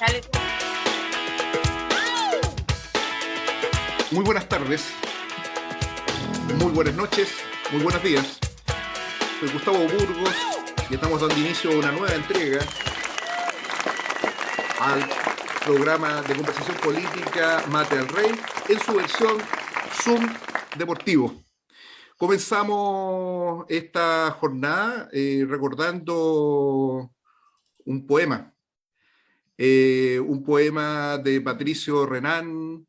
Dale. Muy buenas tardes, muy buenas noches, muy buenos días. Soy Gustavo Burgos y estamos dando inicio a una nueva entrega al programa de conversación política Mate al Rey en su versión Zoom deportivo. Comenzamos esta jornada recordando un poema de Patricio Renán,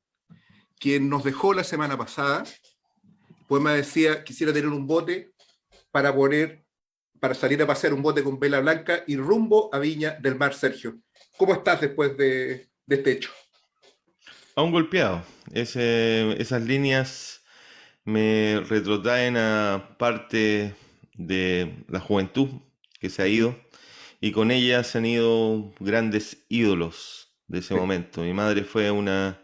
quien nos dejó la semana pasada. El poema decía: quisiera tener un bote para salir a pasear, un bote con vela blanca y rumbo a Viña del Mar. Sergio, ¿cómo estás después de este hecho? Aún golpeado. Esas líneas me retrotraen a parte de la juventud que se ha ido, y con ella se han ido grandes ídolos de ese momento. Mi madre fue una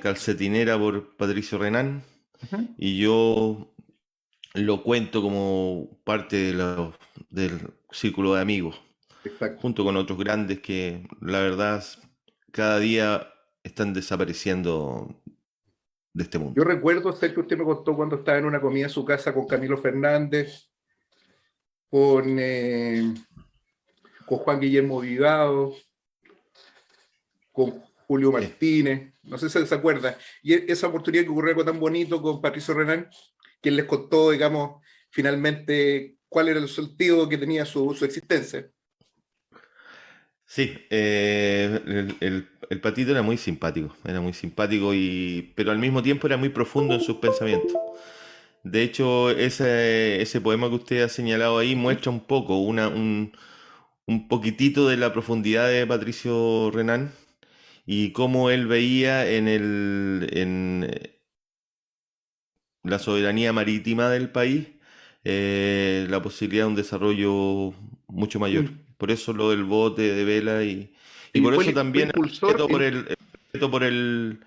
calcetinera por Patricio Renán, y yo lo cuento como parte del círculo de amigos, Exacto. junto con otros grandes que la verdad cada día están desapareciendo de este mundo. Yo recuerdo, Sergio, usted me contó cuando estaba en una comida en su casa con Camilo Fernández, con Juan Guillermo Vigado, con Julio Martínez, no sé si se acuerda, y esa oportunidad que ocurrió algo tan bonito con Patricio Renán, quien les contó, digamos, finalmente cuál era el sentido que tenía su existencia. Sí, el Patito era muy simpático, pero al mismo tiempo era muy profundo en sus pensamientos. De hecho, ese poema que usted ha señalado ahí muestra un poco, un poquitito de la profundidad de Patricio Renán y cómo él veía en la soberanía marítima del país la posibilidad de un desarrollo mucho mayor. Por eso lo del bote de vela y por eso también el respeto por el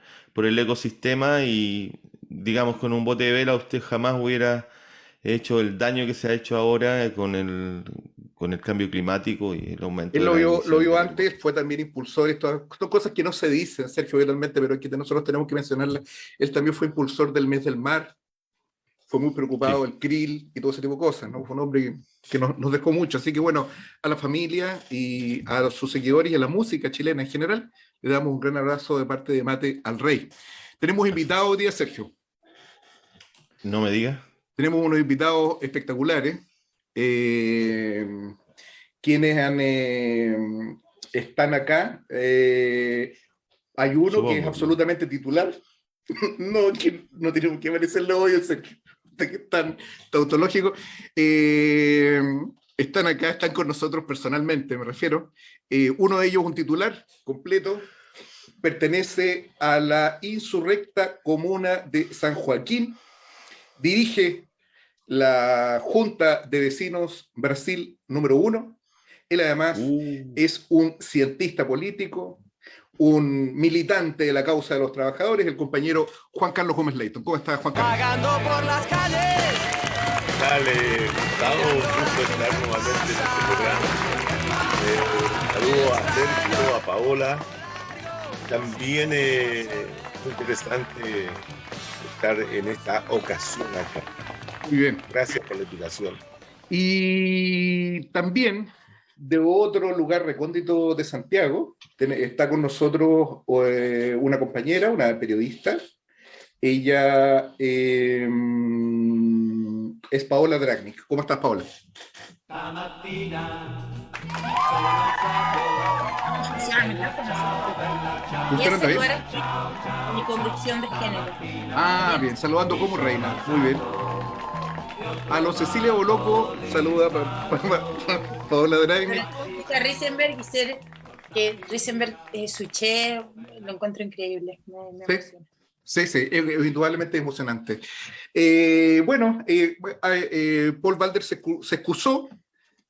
ecosistema, y digamos, con un bote de vela usted jamás hubiera hecho el daño que se ha hecho ahora con el cambio climático y el aumento Él de las emisiones lo vio de antes, carbono. fue también impulsor. Estas son cosas que no se dicen, Sergio, totalmente, pero que nosotros tenemos que mencionarlas. Él también fue impulsor del mes del mar, fue muy preocupado Sí. del krill y todo ese tipo de cosas, ¿no? Fue un hombre que nos dejó mucho. Así que bueno, a la familia y a sus seguidores y a la música chilena en general, le damos un gran abrazo de parte de Mate al Rey. Tenemos invitados hoy día, Sergio. No me diga. Tenemos unos invitados espectaculares, quienes están acá. Hay uno que es Supongo. absolutamente titular. No, que no tenemos que merecerlo hoy, Sergio, que es tan tautológico. Están acá, están con nosotros personalmente, me refiero. Uno de ellos, un titular completo, pertenece a la insurrecta comuna de San Joaquín, dirige la Junta de Vecinos Brasil número 1. Él además es un cientista político, un militante de la causa de los trabajadores, el compañero Juan Carlos Gómez Leighton. ¿Cómo estás, Juan Carlos? Vagando por las calles. Dale, Gustavo, un gusto estar nuevamente en este programa. Saludo a Sergio, a Paola. También muy interesante estar en esta ocasión acá. Muy bien. Gracias por la invitación. Y también de otro lugar recóndito de Santiago está con nosotros una compañera, una periodista. Ella es Paola Dragnik. ¿Cómo estás, Paola? Y ese lugar es mi conducción de género. Ah, bien, saludando como reina. Muy bien. A los Cecilia Boloco, saluda Paola Dragnik. A Risenberg y ser que Risenberg switché, lo encuentro increíble. Me emociona. Sí, es indudablemente emocionante. Paul Valder se excusó.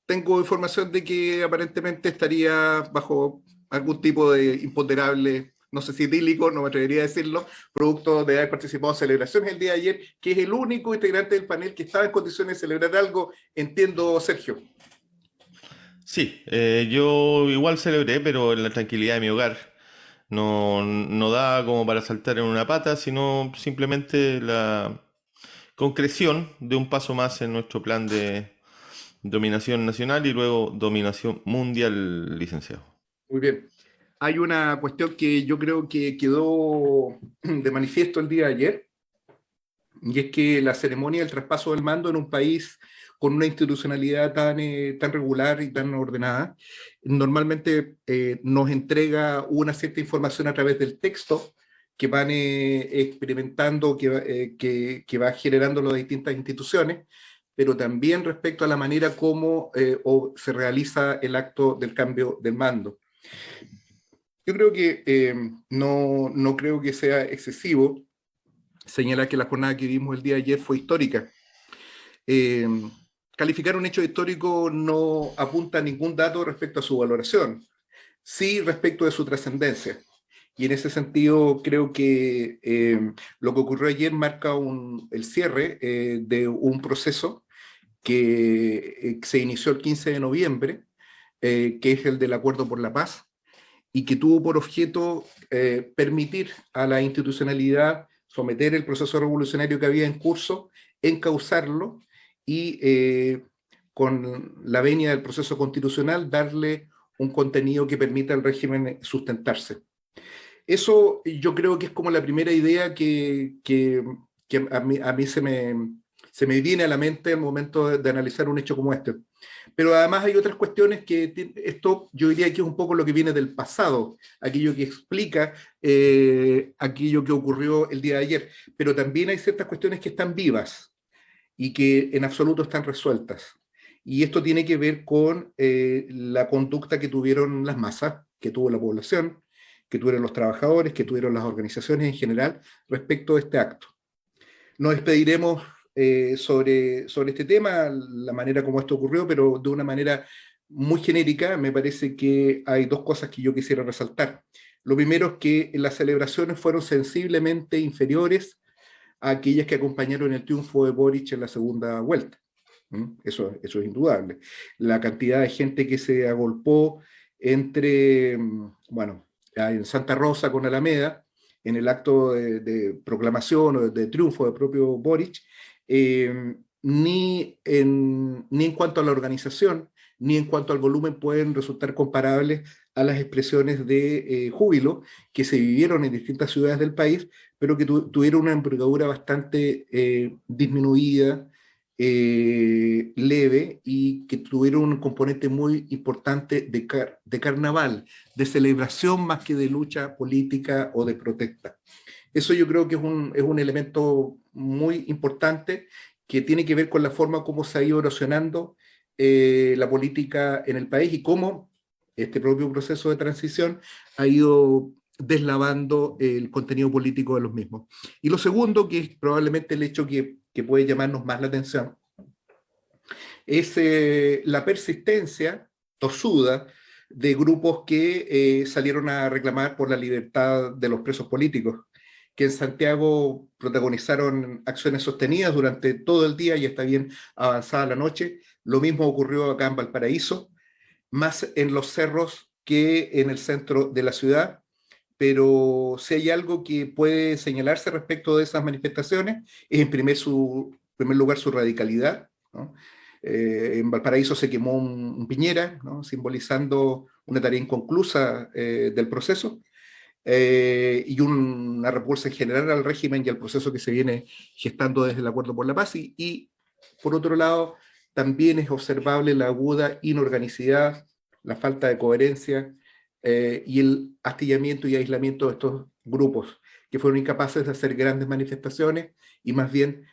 Tengo información de que aparentemente estaría bajo algún tipo de imponderable, no sé si idílico, no me atrevería a decirlo, producto de haber participado en celebraciones el día de ayer, que es el único integrante del panel que estaba en condiciones de celebrar algo, entiendo, Sergio. Sí, yo igual celebré, pero en la tranquilidad de mi hogar. No, no da como para saltar en una pata, sino simplemente la concreción de un paso más en nuestro plan de dominación nacional y luego dominación mundial, licenciado. Muy bien. Hay una cuestión que yo creo que quedó de manifiesto el día de ayer, y es que la ceremonia del traspaso del mando en un país con una institucionalidad tan regular y tan ordenada, normalmente nos entrega una cierta información a través del texto que van experimentando, que va generando las distintas instituciones, pero también respecto a la manera como se realiza el acto del cambio del mando. Yo creo que no creo que sea excesivo señalar que la jornada que vimos el día de ayer fue histórica. Calificar un hecho histórico no apunta a ningún dato respecto a su valoración, sí respecto de su trascendencia. Y en ese sentido creo que lo que ocurrió ayer marca el cierre de un proceso que se inició el 15 de noviembre, que es el del Acuerdo por la Paz, y que tuvo por objeto permitir a la institucionalidad someter el proceso revolucionario que había en curso, encauzarlo y con la venia del proceso constitucional darle un contenido que permita al régimen sustentarse. Eso yo creo que es como la primera idea que a mí se me viene a la mente al momento de analizar un hecho como este. Pero además hay otras cuestiones que esto yo diría que es un poco lo que viene del pasado, aquello que explica aquello que ocurrió el día de ayer. Pero también hay ciertas cuestiones que están vivas y que en absoluto están resueltas. Y esto tiene que ver con la conducta que tuvieron las masas, que tuvo la población, que tuvieron los trabajadores, que tuvieron las organizaciones en general respecto a este acto. Nos despediremos sobre este tema, la manera como esto ocurrió, pero de una manera muy genérica. Me parece que hay dos cosas que yo quisiera resaltar. Lo primero es que las celebraciones fueron sensiblemente inferiores a aquellas que acompañaron el triunfo de Boric en la segunda vuelta. Eso es indudable. La cantidad de gente que se agolpó en Santa Rosa con Alameda, en el acto de proclamación o de triunfo del propio Boric, ni en cuanto a la organización, ni en cuanto al volumen pueden resultar comparables a las expresiones de júbilo que se vivieron en distintas ciudades del país, pero que tuvieron una envergadura bastante disminuida, leve, y que tuvieron un componente muy importante de carnaval, de celebración más que de lucha política o de protesta. Eso yo creo que es un elemento muy importante que tiene que ver con la forma como se ha ido erosionando la política en el país y cómo este propio proceso de transición ha ido deslavando el contenido político de los mismos. Y lo segundo, que es probablemente el hecho que puede llamarnos más la atención, es la persistencia tosuda de grupos que salieron a reclamar por la libertad de los presos políticos, que en Santiago protagonizaron acciones sostenidas durante todo el día y hasta bien avanzada la noche. Lo mismo ocurrió acá en Valparaíso, más en los cerros que en el centro de la ciudad. Pero si hay algo que puede señalarse respecto de esas manifestaciones, es en primer lugar su radicalidad, ¿no? En Valparaíso se quemó un Piñera, ¿no? Simbolizando una tarea inconclusa del proceso, y una repulsa en general al régimen y al proceso que se viene gestando desde el Acuerdo por la Paz. Y por otro lado, también es observable la aguda inorganicidad, la falta de coherencia, y el astillamiento y aislamiento de estos grupos, que fueron incapaces de hacer grandes manifestaciones y más bien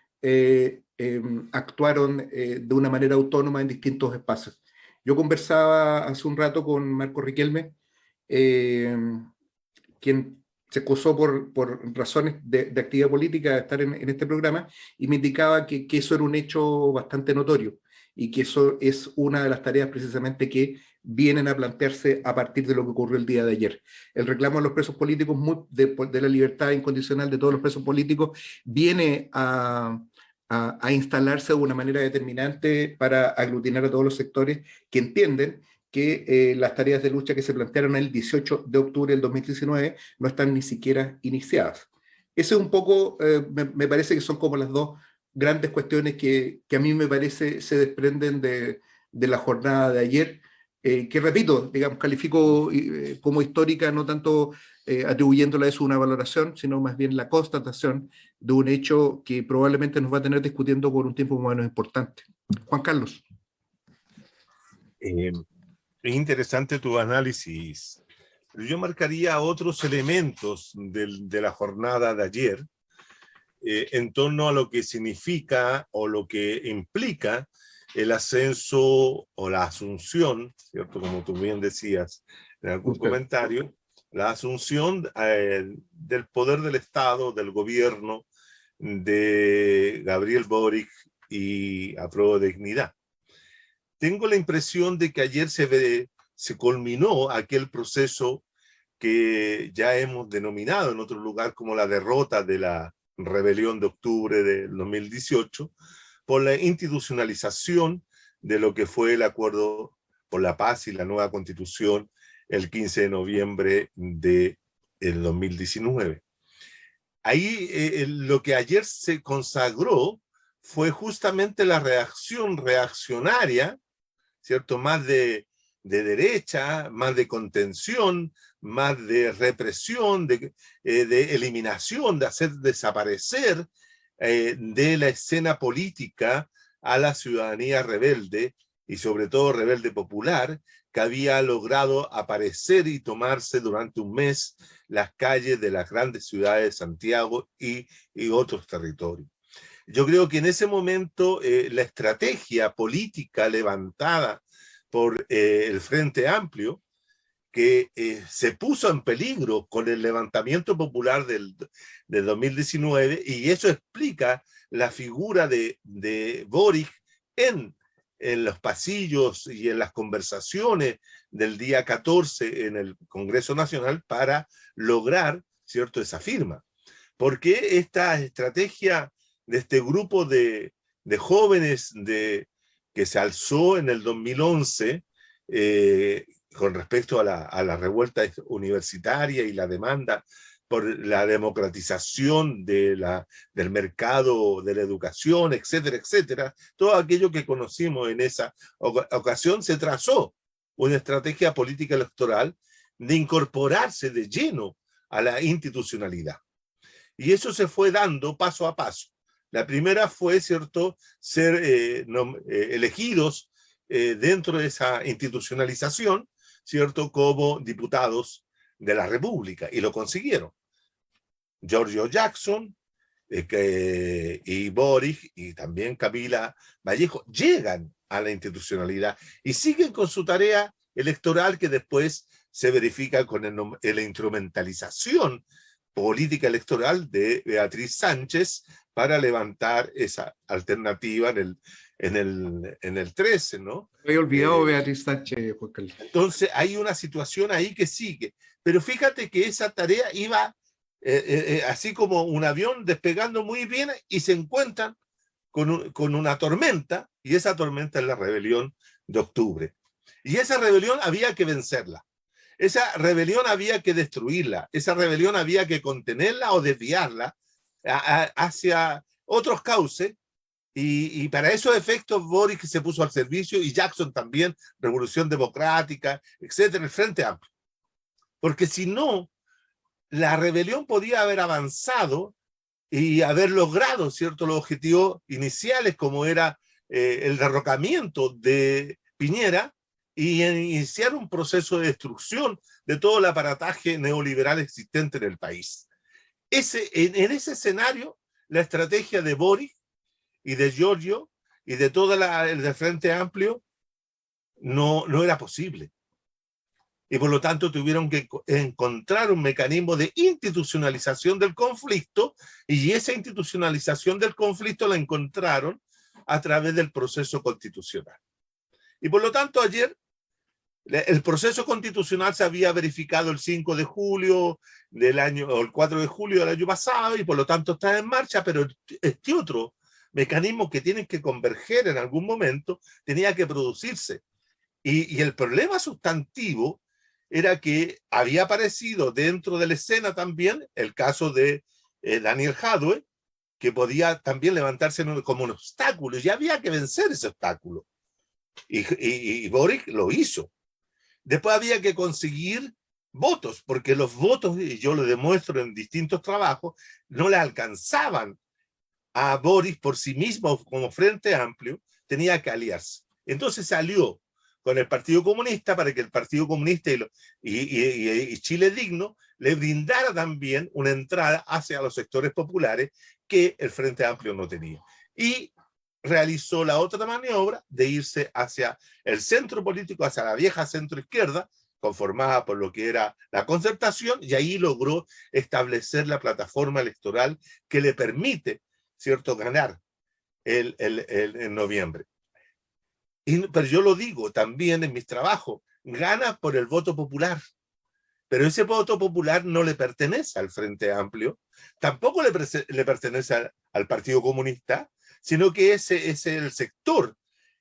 actuaron de una manera autónoma en distintos espacios. Yo conversaba hace un rato con Marco Riquelme, quien se excusó por razones de actividad política de estar en este programa, y me indicaba que eso era un hecho bastante notorio y que eso es una de las tareas precisamente que vienen a plantearse a partir de lo que ocurrió el día de ayer. El reclamo de los presos políticos, de la libertad incondicional de todos los presos políticos, viene a instalarse de una manera determinante para aglutinar a todos los sectores que entienden que las tareas de lucha que se plantearon el 18 de octubre del 2019 no están ni siquiera iniciadas. Eso es un poco, me parece que son como las dos grandes cuestiones que a mí me parece se desprenden de la jornada de ayer, que repito, digamos, califico como histórica, no tanto atribuyéndole a eso una valoración, sino más bien la constatación de un hecho que probablemente nos va a tener discutiendo por un tiempo más o menos importante. Juan Carlos. Es interesante tu análisis. Yo marcaría otros elementos de la jornada de ayer en torno a lo que significa o lo que implica el ascenso o la asunción, ¿cierto? Como tú bien decías en algún comentario, la asunción del poder del Estado, del gobierno de Gabriel Boric y Apruebo Dignidad. Tengo la impresión de que ayer se culminó aquel proceso que ya hemos denominado en otro lugar como la derrota de la rebelión de octubre del 2018, por la institucionalización de lo que fue el Acuerdo por la Paz y la nueva Constitución el 15 de noviembre del 2019. Ahí lo que ayer se consagró fue justamente la reacción reaccionaria, ¿cierto? Más de derecha, más de contención, más de represión, de eliminación, de hacer desaparecer de la escena política a la ciudadanía rebelde y sobre todo rebelde popular, que había logrado aparecer y tomarse durante un mes las calles de las grandes ciudades de Santiago y otros territorios. Yo creo que en ese momento la estrategia política levantada por el Frente Amplio, que se puso en peligro con el levantamiento popular del 2019, y eso explica la figura de Boric en los pasillos y en las conversaciones del día 14 en el Congreso Nacional para lograr, ¿cierto?, esa firma. Porque esta estrategia de este grupo de jóvenes que se alzó en el 2011 con respecto a la revuelta universitaria y la demanda por la democratización del mercado de la educación, etcétera, etcétera, todo aquello que conocimos en esa ocasión, se trazó una estrategia política electoral de incorporarse de lleno a la institucionalidad. Y eso se fue dando paso a paso. La primera fue, ¿cierto?, ser elegidos dentro de esa institucionalización, ¿cierto?, como diputados de la República, y lo consiguieron. Giorgio Jackson y Boric y también Camila Vallejo llegan a la institucionalidad y siguen con su tarea electoral, que después se verifica con la instrumentalización política electoral de Beatriz Sánchez para levantar esa alternativa en el 13, ¿no? Me he olvidado Beatriz Sánchez, Juan Carlos. Entonces hay una situación ahí que sigue, pero fíjate que esa tarea iba así como un avión despegando muy bien, y se encuentran con una tormenta, y esa tormenta es la rebelión de octubre. Y esa rebelión había que vencerla. Esa rebelión había que destruirla. Esa rebelión había que contenerla o desviarla hacia otros cauces. Y para esos efectos Boric se puso al servicio, y Jackson también, Revolución Democrática, etcétera, el Frente Amplio. Porque si no, la rebelión podía haber avanzado y haber logrado, ¿cierto?, los objetivos iniciales, como era el derrocamiento de Piñera, y iniciar un proceso de destrucción de todo el aparataje neoliberal existente en el país. En ese escenario, la estrategia de Boric y de Giorgio y de todo el Frente Amplio no era posible. Y por lo tanto tuvieron que encontrar un mecanismo de institucionalización del conflicto, y esa institucionalización del conflicto la encontraron a través del proceso constitucional. Y por lo tanto ayer el proceso constitucional se había verificado el 5 de julio del año, o el 4 de julio del año pasado, y por lo tanto está en marcha, pero este otro mecanismo que tienen que converger en algún momento tenía que producirse. Y el problema sustantivo era que había aparecido dentro de la escena también el caso de Daniel Jadwe, que podía también levantarse como un obstáculo, y había que vencer ese obstáculo. Y Boric lo hizo. Después había que conseguir votos, porque los votos, y yo lo demuestro en distintos trabajos, no le alcanzaban a Boric por sí mismo como Frente Amplio, tenía que aliarse. Entonces salió con el Partido Comunista para que el Partido Comunista y Chile Digno le brindara también una entrada hacia los sectores populares que el Frente Amplio no tenía. Y realizó la otra maniobra de irse hacia el centro político, hacia la vieja centroizquierda, conformada por lo que era la Concertación, y ahí logró establecer la plataforma electoral que le permite, ¿cierto?, ganar en noviembre. Pero yo lo digo también en mis trabajos, gana por el voto popular, pero ese voto popular no le pertenece al Frente Amplio, tampoco le pertenece al Partido Comunista, sino que ese es el sector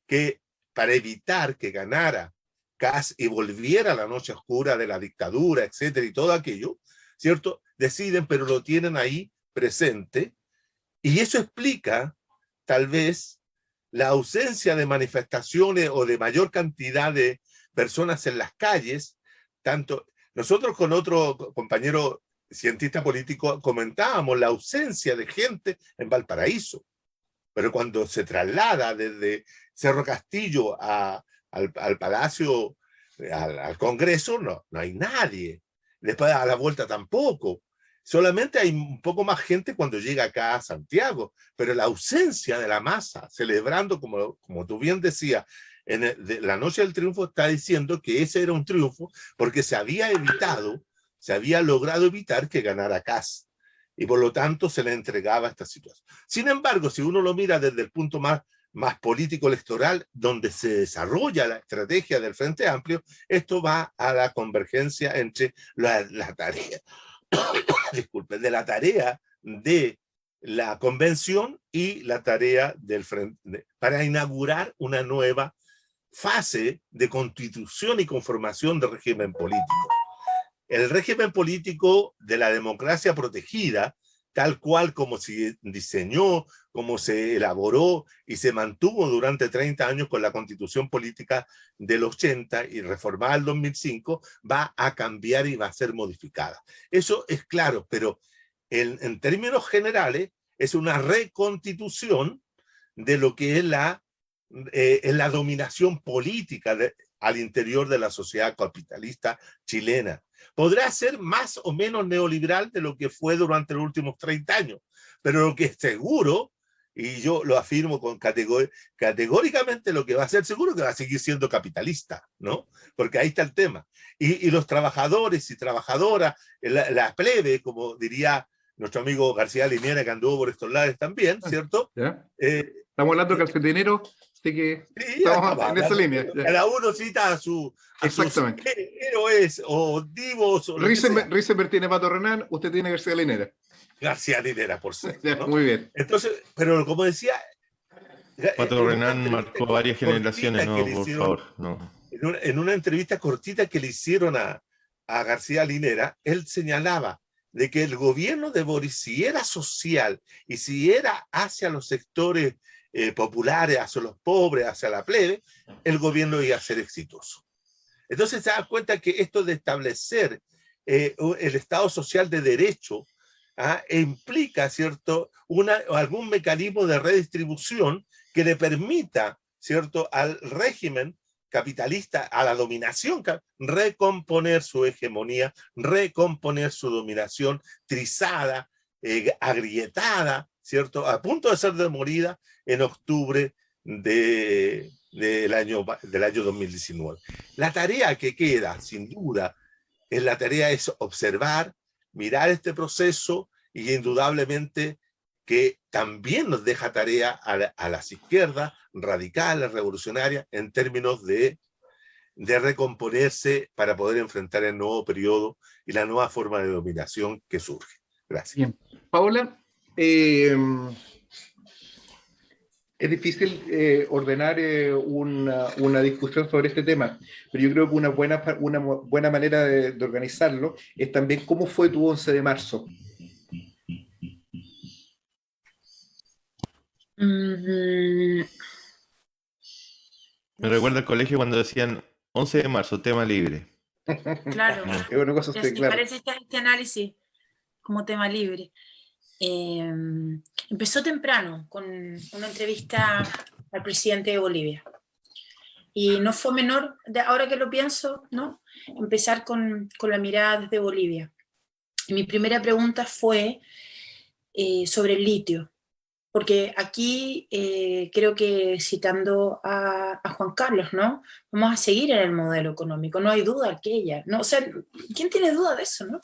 que, para evitar que ganara Kast y volviera a la noche oscura de la dictadura, etcétera, y todo aquello, ¿cierto?, deciden, pero lo tienen ahí presente, y eso explica, tal vez, la ausencia de manifestaciones o de mayor cantidad de personas en las calles. Tanto nosotros con otro compañero cientista político comentábamos la ausencia de gente en Valparaíso, pero cuando se traslada desde Cerro Castillo al Palacio, al Congreso, no hay nadie. Después a la vuelta tampoco. Solamente hay un poco más gente cuando llega acá a Santiago, pero la ausencia de la masa, celebrando, como tú bien decías, la noche del triunfo, está diciendo que ese era un triunfo porque se había logrado evitar que ganara Kast, y por lo tanto se le entregaba esta situación. Sin embargo, si uno lo mira desde el punto más político electoral, donde se desarrolla la estrategia del Frente Amplio, esto va a la convergencia entre la tarea disculpe, de la tarea de la convención y la tarea del frente, para inaugurar una nueva fase de constitución y conformación del régimen político. El régimen político de la democracia protegida, tal cual como se diseñó, como se elaboró y se mantuvo durante 30 años con la constitución política del 80 y reformada el 2005, va a cambiar y va a ser modificada. Eso es claro, pero en términos generales es una reconstitución de lo que es la dominación política al interior de la sociedad capitalista chilena. Podrá ser más o menos neoliberal de lo que fue durante los últimos 30 años, pero lo que es seguro, y yo lo afirmo categóricamente, lo que va a ser seguro que va a seguir siendo capitalista, ¿no? Porque ahí está el tema. Y los trabajadores y trabajadoras, la plebe, como diría nuestro amigo García Linera, que anduvo por estos lados también, ¿cierto? ¿Ya? Estamos hablando de calcetinero, así que sí, estamos en esa línea. Cada uno cita a sus héroes o divos. Risenberg tiene Pato Renán, usted tiene García Linera. García Linera, por ser. ¿No? Muy bien. Entonces, pero como decía, Pato Renán marcó varias generaciones, no, por favor. No. En una entrevista cortita que le hicieron a García Linera, él señalaba de que el gobierno de Boric, si era social y si era hacia los sectores populares, hacia los pobres, hacia la plebe, el gobierno iba a ser exitoso. Entonces se da cuenta que esto de establecer el Estado social de derecho implica, ¿cierto?, algún mecanismo de redistribución que le permita, ¿cierto?, al régimen capitalista, a la dominación, recomponer su hegemonía, recomponer su dominación trizada, agrietada, ¿cierto?, a punto de ser demolida en octubre del año 2019. La tarea que queda, sin duda, es observar, mirar este proceso, y indudablemente que también nos deja tarea a las izquierdas radicales, revolucionarias, en términos de recomponerse para poder enfrentar el nuevo periodo y la nueva forma de dominación que surge. Gracias. Bien. Paola, Es difícil ordenar una discusión sobre este tema, pero yo creo que una buena manera de organizarlo es también cómo fue tu 11 de marzo. Me recuerda al colegio cuando decían 11 de marzo, tema libre. Claro, Es una cosa me claro. parece este análisis como tema libre. Empezó temprano con una entrevista al presidente de Bolivia. Y no fue menor, ahora que lo pienso, ¿no? Empezar con la mirada desde Bolivia. Y mi primera pregunta fue sobre el litio. Porque aquí creo que citando a Juan Carlos, ¿no? Vamos a seguir en el modelo económico, no hay duda que ella, ¿no? O sea, ¿quién tiene duda de eso, no?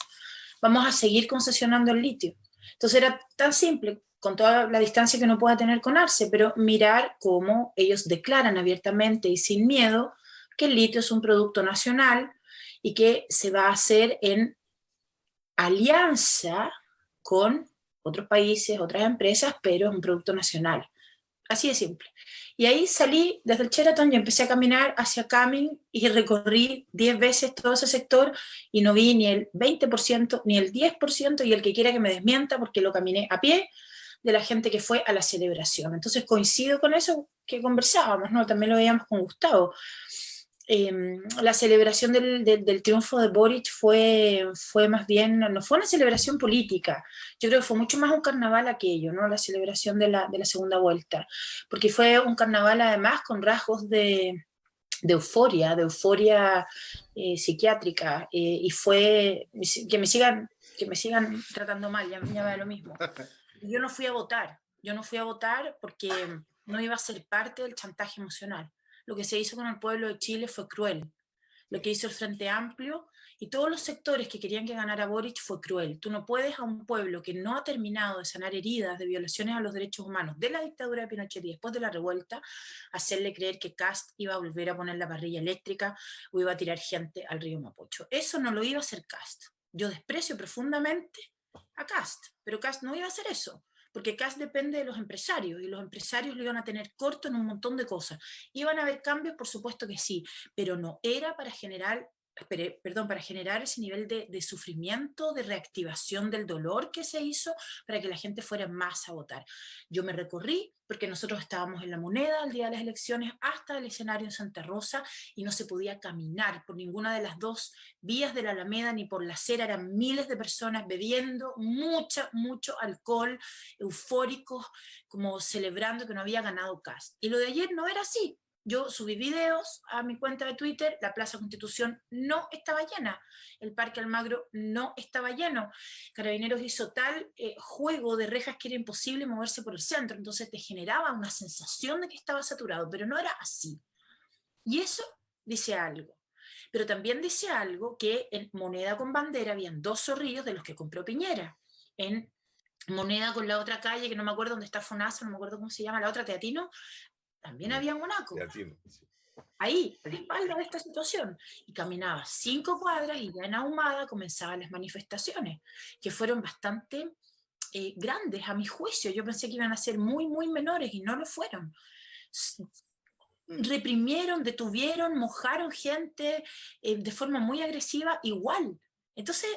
Vamos a seguir concesionando el litio. Entonces era tan simple, con toda la distancia que uno pueda tener con Arce, pero mirar cómo ellos declaran abiertamente y sin miedo que el litio es un producto nacional y que se va a hacer en alianza con otros países, otras empresas, pero es un producto nacional. Así de simple. Y ahí salí desde el Sheraton y empecé a caminar hacia Cumming y recorrí 10 veces todo ese sector y no vi ni el 20%, ni el 10%, y el que quiera que me desmienta porque lo caminé a pie, de la gente que fue a la celebración. Entonces coincido con eso que conversábamos, ¿no? También lo veíamos con Gustavo. La celebración del triunfo de Boric fue más bien, no fue una celebración política, yo creo que fue mucho más un carnaval aquello, ¿no? La celebración de la segunda vuelta, porque fue un carnaval además con rasgos de euforia, psiquiátrica, y fue, que me sigan tratando mal, ya me da lo mismo. Yo no fui a votar porque no iba a ser parte del chantaje emocional. Lo que se hizo con el pueblo de Chile fue cruel. Lo que hizo el Frente Amplio y todos los sectores que querían que ganara Boric fue cruel. Tú no puedes a un pueblo que no ha terminado de sanar heridas de violaciones a los derechos humanos de la dictadura de Pinochet y después de la revuelta, hacerle creer que Kast iba a volver a poner la parrilla eléctrica o iba a tirar gente al río Mapocho. Eso no lo iba a hacer Kast. Yo desprecio profundamente a Kast, pero Kast no iba a hacer eso, porque Kast depende de los empresarios, y los empresarios lo iban a tener corto en un montón de cosas. ¿Iban a haber cambios? Por supuesto que sí, pero no era para generar ese nivel de sufrimiento, de reactivación del dolor que se hizo para que la gente fuera más a votar. Yo me recorrí, porque nosotros estábamos en La Moneda el día de las elecciones, hasta el escenario en Santa Rosa, y no se podía caminar por ninguna de las dos vías de la Alameda, ni por la acera. Eran miles de personas bebiendo mucho alcohol, eufóricos, como celebrando que no había ganado Kast. Y lo de ayer no era así. Yo subí videos a mi cuenta de Twitter, la Plaza Constitución no estaba llena, el Parque Almagro no estaba lleno, Carabineros hizo tal juego de rejas que era imposible moverse por el centro, entonces te generaba una sensación de que estaba saturado, pero no era así. Y eso dice algo. Pero también dice algo que en Moneda con Bandera habían 2 zorrillos de los que compró Piñera. En Moneda con la otra calle, que no me acuerdo dónde está Fonasa, no me acuerdo cómo se llama, la otra, Teatino, también había Monaco. Ahí, a la espalda de esta situación. Y caminaba 5 cuadras y ya en Ahumada comenzaban las manifestaciones, que fueron bastante grandes a mi juicio. Yo pensé que iban a ser muy menores y no lo fueron. Reprimieron, detuvieron, mojaron gente de forma muy agresiva, igual. Entonces,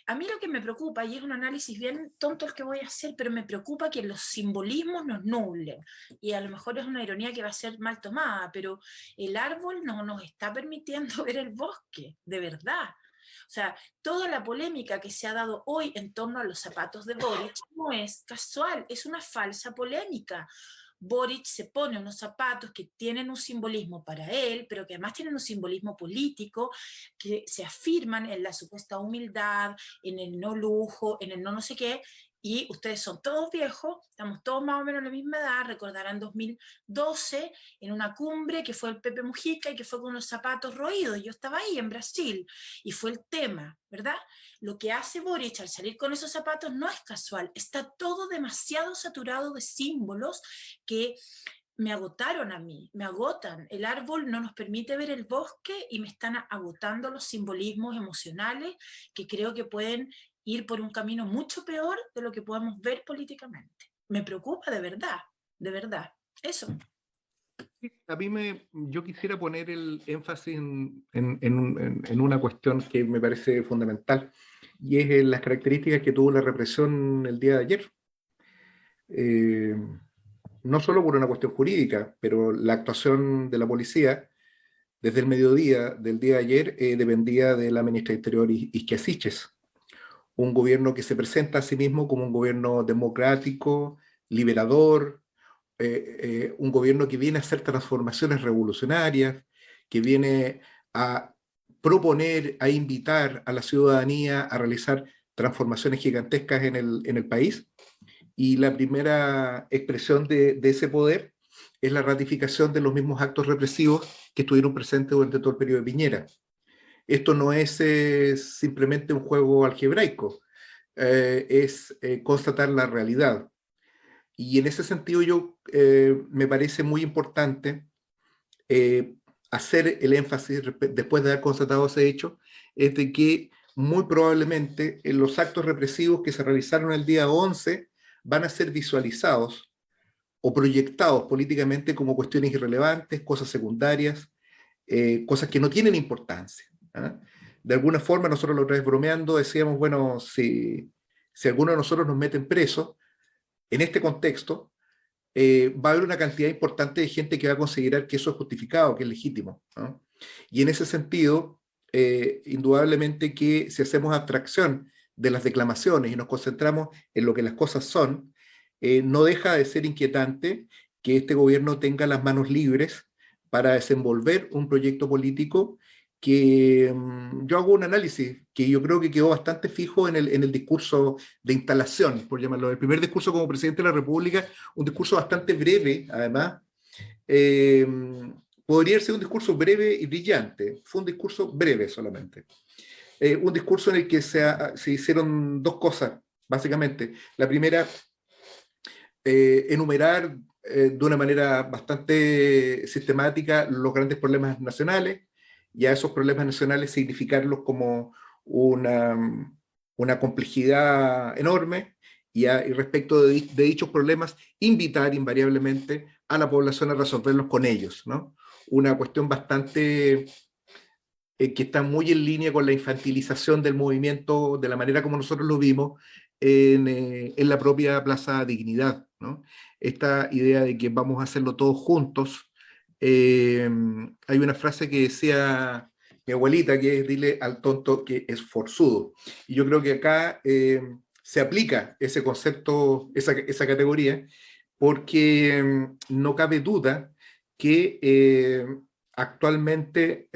a mí lo que me preocupa, y es un análisis bien tonto el que voy a hacer, pero me preocupa que los simbolismos nos nublen. Y a lo mejor es una ironía que va a ser mal tomada, pero el árbol no nos está permitiendo ver el bosque, de verdad. O sea, toda la polémica que se ha dado hoy en torno a los zapatos de Boric no es casual, es una falsa polémica. Boric se pone unos zapatos que tienen un simbolismo para él, pero que además tienen un simbolismo político, que se afirman en la supuesta humildad, en el no lujo, en el no sé qué, y ustedes son todos viejos, estamos todos más o menos en la misma edad, recordarán 2012, en una cumbre que fue el Pepe Mujica y que fue con los zapatos roídos, yo estaba ahí en Brasil, y fue el tema, ¿verdad? Lo que hace Boric al salir con esos zapatos no es casual, está todo demasiado saturado de símbolos que me agotaron a mí, me agotan. El árbol no nos permite ver el bosque y me están agotando los simbolismos emocionales que creo que pueden ir por un camino mucho peor de lo que podemos ver políticamente. Me preocupa de verdad, de verdad. Eso. Yo quisiera poner el énfasis en una cuestión que me parece fundamental, y es en las características que tuvo la represión el día de ayer. No solo por una cuestión jurídica, pero la actuación de la policía desde el mediodía del día de ayer dependía de la ministra de Interior Isquia Siches, un gobierno que se presenta a sí mismo como un gobierno democrático, liberador, un gobierno que viene a hacer transformaciones revolucionarias, que viene a proponer, a invitar a la ciudadanía a realizar transformaciones gigantescas en el país. Y la primera expresión de ese poder es la ratificación de los mismos actos represivos que estuvieron presentes durante todo el periodo de Piñera. Esto no es simplemente un juego algebraico, es constatar la realidad. Y en ese sentido me parece muy importante hacer el énfasis, después de haber constatado ese hecho, es de que muy probablemente los actos represivos que se realizaron el día 11 van a ser visualizados o proyectados políticamente como cuestiones irrelevantes, cosas secundarias, cosas que no tienen importancia. ¿Ah? De alguna forma, nosotros la otra vez bromeando decíamos, bueno, si alguno de nosotros nos meten preso, en este contexto, va a haber una cantidad importante de gente que va a considerar que eso es justificado, que es legítimo, ¿no? Y en ese sentido, indudablemente que si hacemos abstracción de las declamaciones y nos concentramos en lo que las cosas son, no deja de ser inquietante que este gobierno tenga las manos libres para desenvolver un proyecto político que yo hago un análisis que yo creo que quedó bastante fijo en el discurso de instalación, por llamarlo, el primer discurso como presidente de la República, un discurso bastante breve, además. Podría ser un discurso breve y brillante, fue un discurso breve solamente. Un discurso en el que se hicieron dos cosas, básicamente. La primera, enumerar de una manera bastante sistemática los grandes problemas nacionales, y a esos problemas nacionales significarlos como una complejidad enorme, y respecto de dichos problemas, invitar invariablemente a la población a resolverlos con ellos, ¿no? Una cuestión bastante que está muy en línea con la infantilización del movimiento, de la manera como nosotros lo vimos en la propia Plaza Dignidad, ¿no? Esta idea de que vamos a hacerlo todos juntos. Hay una frase que decía mi abuelita, que es: dile al tonto que es forzudo. Y yo creo que acá se aplica ese concepto, esa categoría, porque no cabe duda que actualmente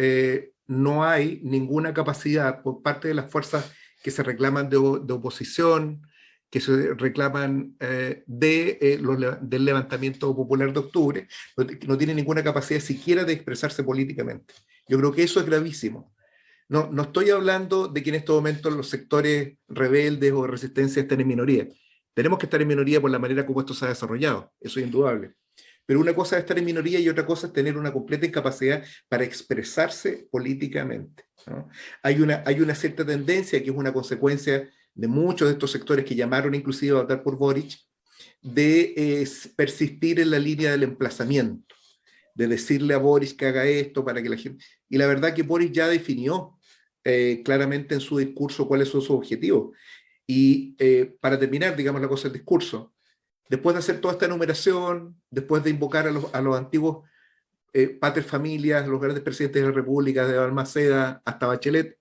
no hay ninguna capacidad por parte de las fuerzas que se reclaman de oposición, que se reclaman del levantamiento popular de octubre, no tienen ninguna capacidad siquiera de expresarse políticamente. Yo creo que eso es gravísimo. No estoy hablando de que en estos momentos los sectores rebeldes o de resistencia estén en minoría. Tenemos que estar en minoría por la manera como esto se ha desarrollado, eso es indudable. Pero una cosa es estar en minoría y otra cosa es tener una completa incapacidad para expresarse políticamente, ¿no? Hay una cierta tendencia, que es una consecuencia de muchos de estos sectores que llamaron inclusive a votar por Boric, de persistir en la línea del emplazamiento, de decirle a Boric que haga esto para que la gente... Y la verdad que Boric ya definió claramente en su discurso cuáles son sus objetivos. Y para terminar, digamos, la cosa del discurso, después de hacer toda esta enumeración, después de invocar a los antiguos pater familias, los grandes presidentes de la República, de Balmaceda hasta Bachelet,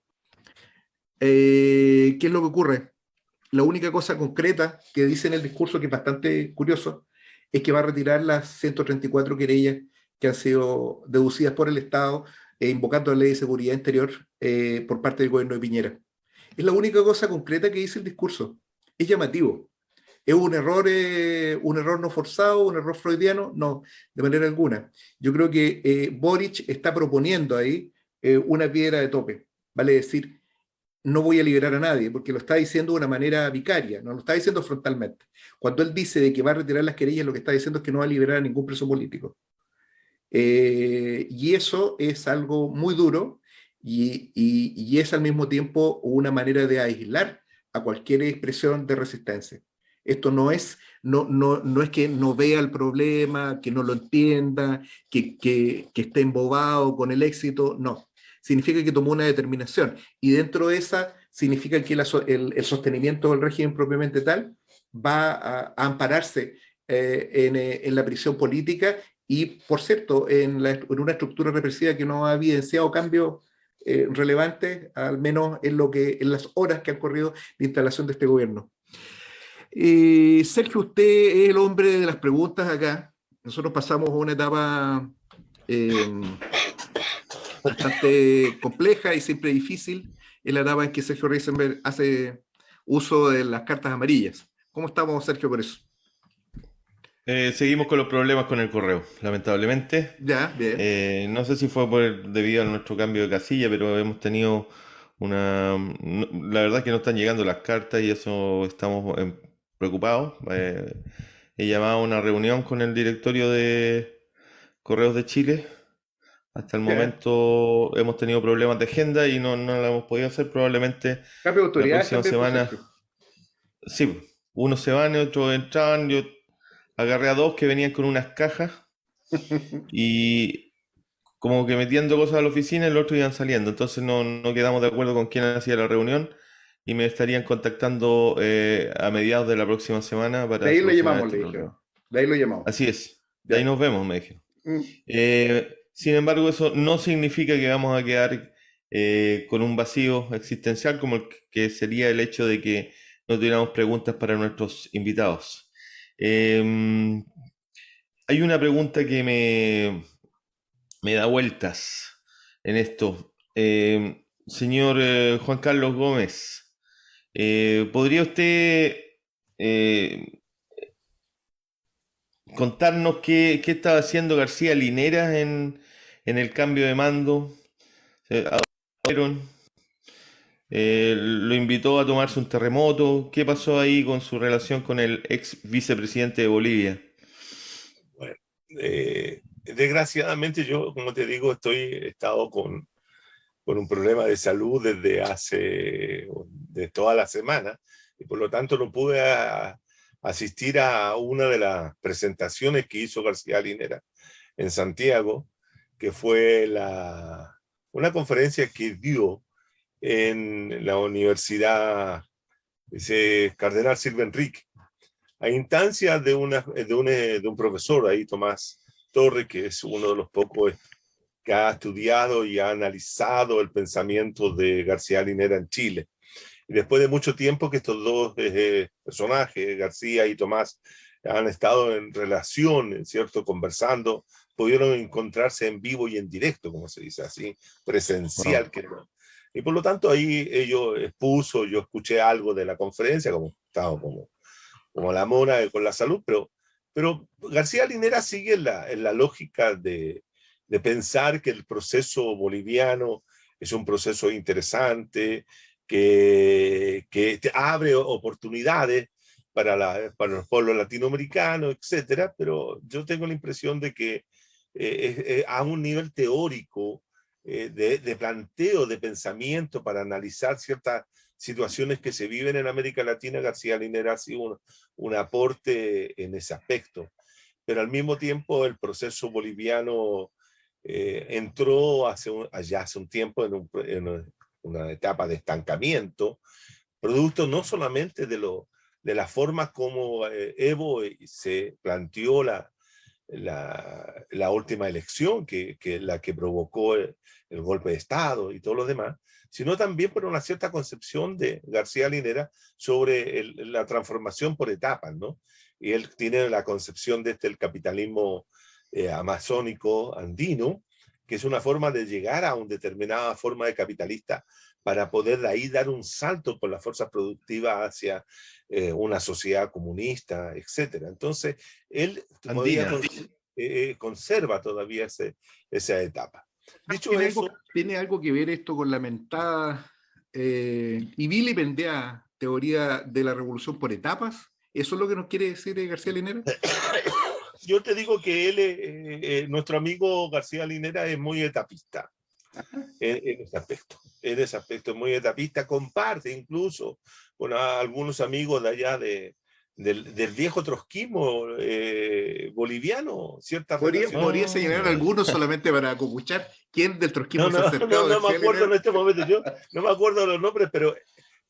¿qué es lo que ocurre? La única cosa concreta que dice en el discurso, que es bastante curioso, es que va a retirar las 134 querellas que han sido deducidas por el Estado, invocando la ley de seguridad interior por parte del gobierno de Piñera. Es la única cosa concreta que dice el discurso. Es llamativo. ¿Es un error no forzado, un error freudiano? No, de manera alguna. Yo creo que Boric está proponiendo ahí una piedra de tope. Vale decir, no voy a liberar a nadie, porque lo está diciendo de una manera vicaria, no lo está diciendo frontalmente. Cuando él dice de que va a retirar las querellas, lo que está diciendo es que no va a liberar a ningún preso político. Y eso es algo muy duro y es al mismo tiempo una manera de aislar a cualquier expresión de resistencia. Esto no es que no vea el problema, que no lo entienda, que esté embobado con el éxito, no. Significa que tomó una determinación. Y dentro de esa, significa que el sostenimiento del régimen propiamente tal va a ampararse en la prisión política y, por cierto, en una estructura represiva que no ha evidenciado cambios relevantes, al menos en las horas que han corrido la instalación de este gobierno. Sergio, usted es el hombre de las preguntas acá. Nosotros pasamos a una etapa bastante compleja y siempre difícil, en la etapa en que Sergio Reisenberg hace uso de las cartas amarillas. ¿Cómo estamos, Sergio, por eso? Seguimos con los problemas con el correo, lamentablemente. Ya, bien. No sé si fue debido a nuestro cambio de casilla, pero hemos tenido la verdad es que no están llegando las cartas y eso estamos preocupados. He llamado a una reunión con el directorio de Correos de Chile. Hasta el momento hemos tenido problemas de agenda y no la hemos podido hacer. Probablemente Cambio de la autoridades próxima semana. Sí, unos se van y otros entran. Yo agarré a dos que venían con unas cajas y como que metiendo cosas a la oficina y los otros iban saliendo. Entonces no quedamos de acuerdo con quién hacía la reunión y me estarían contactando a mediados de la próxima semana para de ahí lo solucionar llamamos, este le problema. dijeron. De ahí lo llamamos. Así es, de Ya. ahí nos vemos, me dijeron. Mm. Sin embargo, eso no significa que vamos a quedar con un vacío existencial como el que sería el hecho de que no tuviéramos preguntas para nuestros invitados. Hay una pregunta que me da vueltas en esto. Señor Juan Carlos Gómez, ¿podría usted contarnos qué estaba haciendo García Linera en el cambio de mando? Lo invitó a tomarse un terremoto. ¿Qué pasó ahí con su relación con el ex vicepresidente de Bolivia? Bueno, desgraciadamente yo, como te digo, he estado con un problema de salud de toda la semana y por lo tanto no pude asistir a una de las presentaciones que hizo García Linera en Santiago, que fue una conferencia que dio en la Universidad Cardenal Silva Enrique, a instancias de un profesor ahí, Tomás Torres, que es uno de los pocos que ha estudiado y ha analizado el pensamiento de García Linera en Chile. Y después de mucho tiempo que estos dos personajes, García y Tomás, han estado en relación, ¿cierto?, conversando, pudieron encontrarse en vivo y en directo, como se dice así, presencial. Wow. Que no. Y por lo tanto ahí yo escuché algo de la conferencia, como estaba como la mona con la salud, pero García Linera sigue en la lógica de pensar que el proceso boliviano es un proceso interesante, que te abre oportunidades para los pueblos latinoamericanos, etcétera, pero yo tengo la impresión de que a un nivel teórico de planteo, de pensamiento para analizar ciertas situaciones que se viven en América Latina, García Linera ha sido un aporte en ese aspecto. Pero al mismo tiempo el proceso boliviano entró hace un tiempo en una etapa de estancamiento, producto no solamente de la forma como Evo se planteó la última elección, la que provocó el golpe de Estado y todo lo demás, sino también por una cierta concepción de García Linera sobre la transformación por etapas, ¿no? Y él tiene la concepción de el capitalismo amazónico andino, que es una forma de llegar a una determinada forma de capitalista para poder de ahí dar un salto por las fuerzas productivas hacia una sociedad comunista, etc. Entonces, él todavía conserva todavía esa etapa. Dicho ¿Tiene algo que ver esto con la mentada y vilipendiada teoría de la revolución por etapas? ¿Eso es lo que nos quiere decir García Linera? Yo te digo que nuestro amigo García Linera es muy etapista en ese aspecto. En ese aspecto es muy etapista, comparte incluso con algunos amigos de allá de del viejo trotskismo boliviano, ciertas relaciones. Podría señalar algunos solamente para acopuchar quién del trotskismo se ha acercado. No me acuerdo en este momento, yo no me acuerdo los nombres, pero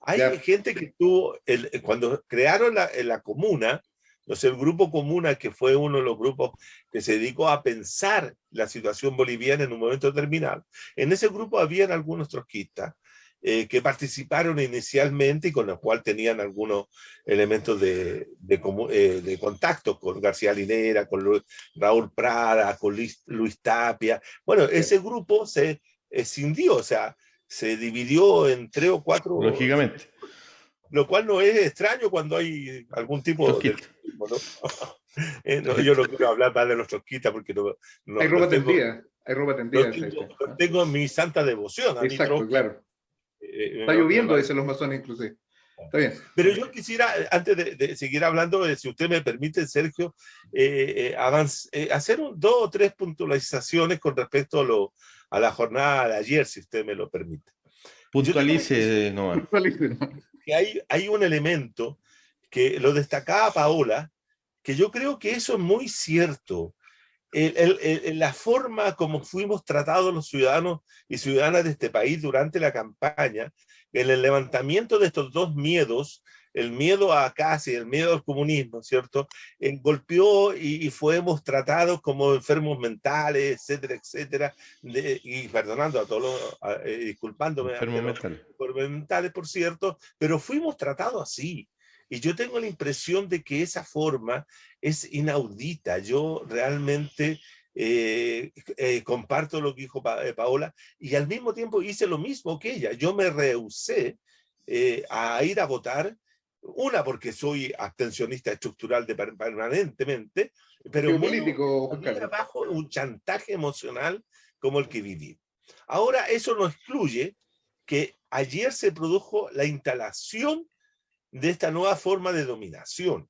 hay Ya. gente que estuvo, cuando crearon la comuna, no sé, el grupo Comuna, que fue uno de los grupos que se dedicó a pensar la situación boliviana en un momento determinado. En ese grupo habían algunos trotskistas que participaron inicialmente y con los cuales tenían algunos elementos de contacto con García Linera, con Raúl Prada, con Luis Tapia. Bueno, ese grupo se escindió, o sea, se dividió en 3 o 4. Lógicamente. Lo cual no es extraño cuando hay algún tipo de... ¿no? Yo no quiero hablar más de los trotskistas porque no hay ropa tengo, tendida. Hay ropa tendida. Lo tengo en mi santa devoción. Exacto, claro. Está lloviendo, dicen los masones inclusive. Está bien. Pero yo quisiera, antes de seguir hablando, si usted me permite, Sergio, hacer 2 o 3 puntualizaciones con respecto a la jornada de ayer, si usted me lo permite. Puntualice nomás. Que hay un elemento que lo destacaba Paola, que yo creo que eso es muy cierto. La forma como fuimos tratados los ciudadanos y ciudadanas de este país durante la campaña, en el levantamiento de estos 2 miedos, el miedo a Casi, el miedo al comunismo, ¿cierto? Golpeó y fuimos tratados como enfermos mentales, etcétera, etcétera, y perdonando a todos disculpándome por mentales, por cierto, pero fuimos tratados así. Y yo tengo la impresión de que esa forma es inaudita. Yo realmente comparto lo que dijo Paola y al mismo tiempo hice lo mismo que ella. Yo me rehusé a ir a votar, una porque soy abstencionista estructural permanentemente, pero político, bajo un chantaje emocional como el que viví. Ahora, eso no excluye que ayer se produjo la instalación de esta nueva forma de dominación.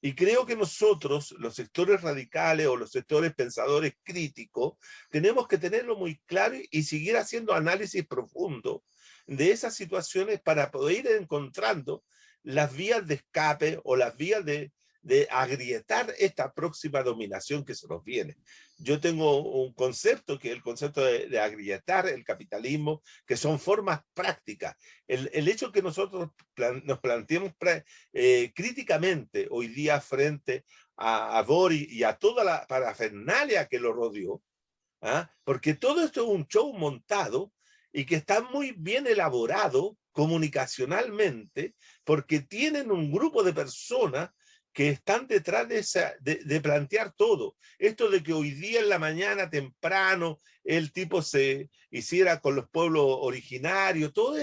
Y creo que nosotros, los sectores radicales o los sectores pensadores críticos, tenemos que tenerlo muy claro y seguir haciendo análisis profundo de esas situaciones para poder ir encontrando las vías de escape o las vías de agrietar esta próxima dominación que se nos viene. Yo tengo un concepto que es el concepto de agrietar el capitalismo, que son formas prácticas. El hecho que nosotros nos planteemos críticamente hoy día frente a Boric y a toda la parafernalia que lo rodeó, porque todo esto es un show montado y que está muy bien elaborado comunicacionalmente, porque tienen un grupo de personas que están detrás de plantear todo. Esto de que hoy día en la mañana temprano el tipo se hiciera con los pueblos originarios, todo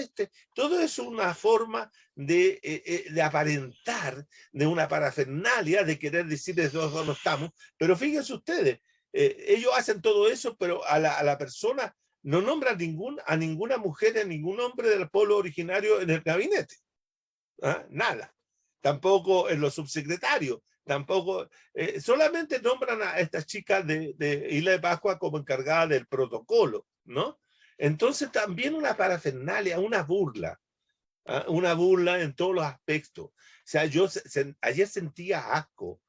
es una forma de aparentar, de una parafernalia, de querer decirles dónde estamos. Pero fíjense ustedes, ellos hacen todo eso, pero a la persona no nombran a ninguna mujer, a ningún hombre del pueblo originario en el gabinete. Nada. Tampoco en los subsecretarios, tampoco, solamente nombran a estas chicas de Isla de Pascua como encargada del protocolo, ¿no? Entonces también una parafernalia, una burla en todos los aspectos. O sea, yo ayer sentía asco,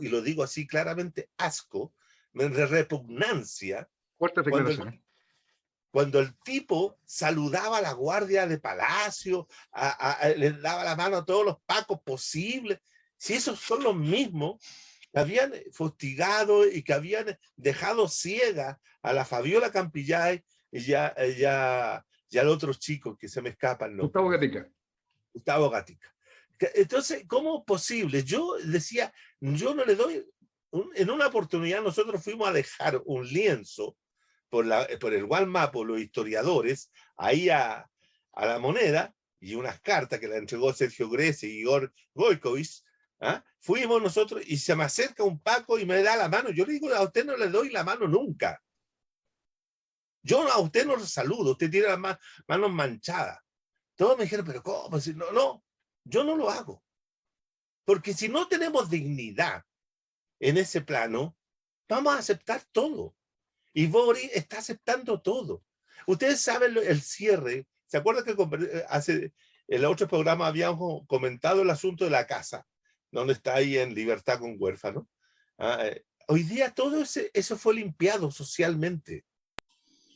y lo digo así claramente, asco, repugnancia, cuando el tipo saludaba a la guardia de Palacio, les daba la mano a todos los pacos posibles, si esos son los mismos que habían fustigado y que habían dejado ciega a la Fabiola Campillay y al otro chico que se me escapa el nombre. Gustavo Gatica. Entonces, ¿cómo es posible? Yo decía, yo no le doy, en una oportunidad nosotros fuimos a dejar un lienzo por el Walmart, por los historiadores, ahí a la Moneda, y unas cartas que le entregó Sergio Grece y Igor Goikovich, fuimos nosotros y se me acerca un paco y me da la mano. Yo le digo, a usted no le doy la mano nunca. Yo a usted no lo saludo, usted tiene las manos manchadas. Todos me dijeron, pero ¿cómo? No, yo no lo hago. Porque si no tenemos dignidad en ese plano, vamos a aceptar todo. Y Boric está aceptando todo. Ustedes saben el cierre. ¿Se acuerdan que en el otro programa habíamos comentado el asunto de la casa, donde está ahí en Libertad con Huérfano. Hoy día todo eso fue limpiado socialmente.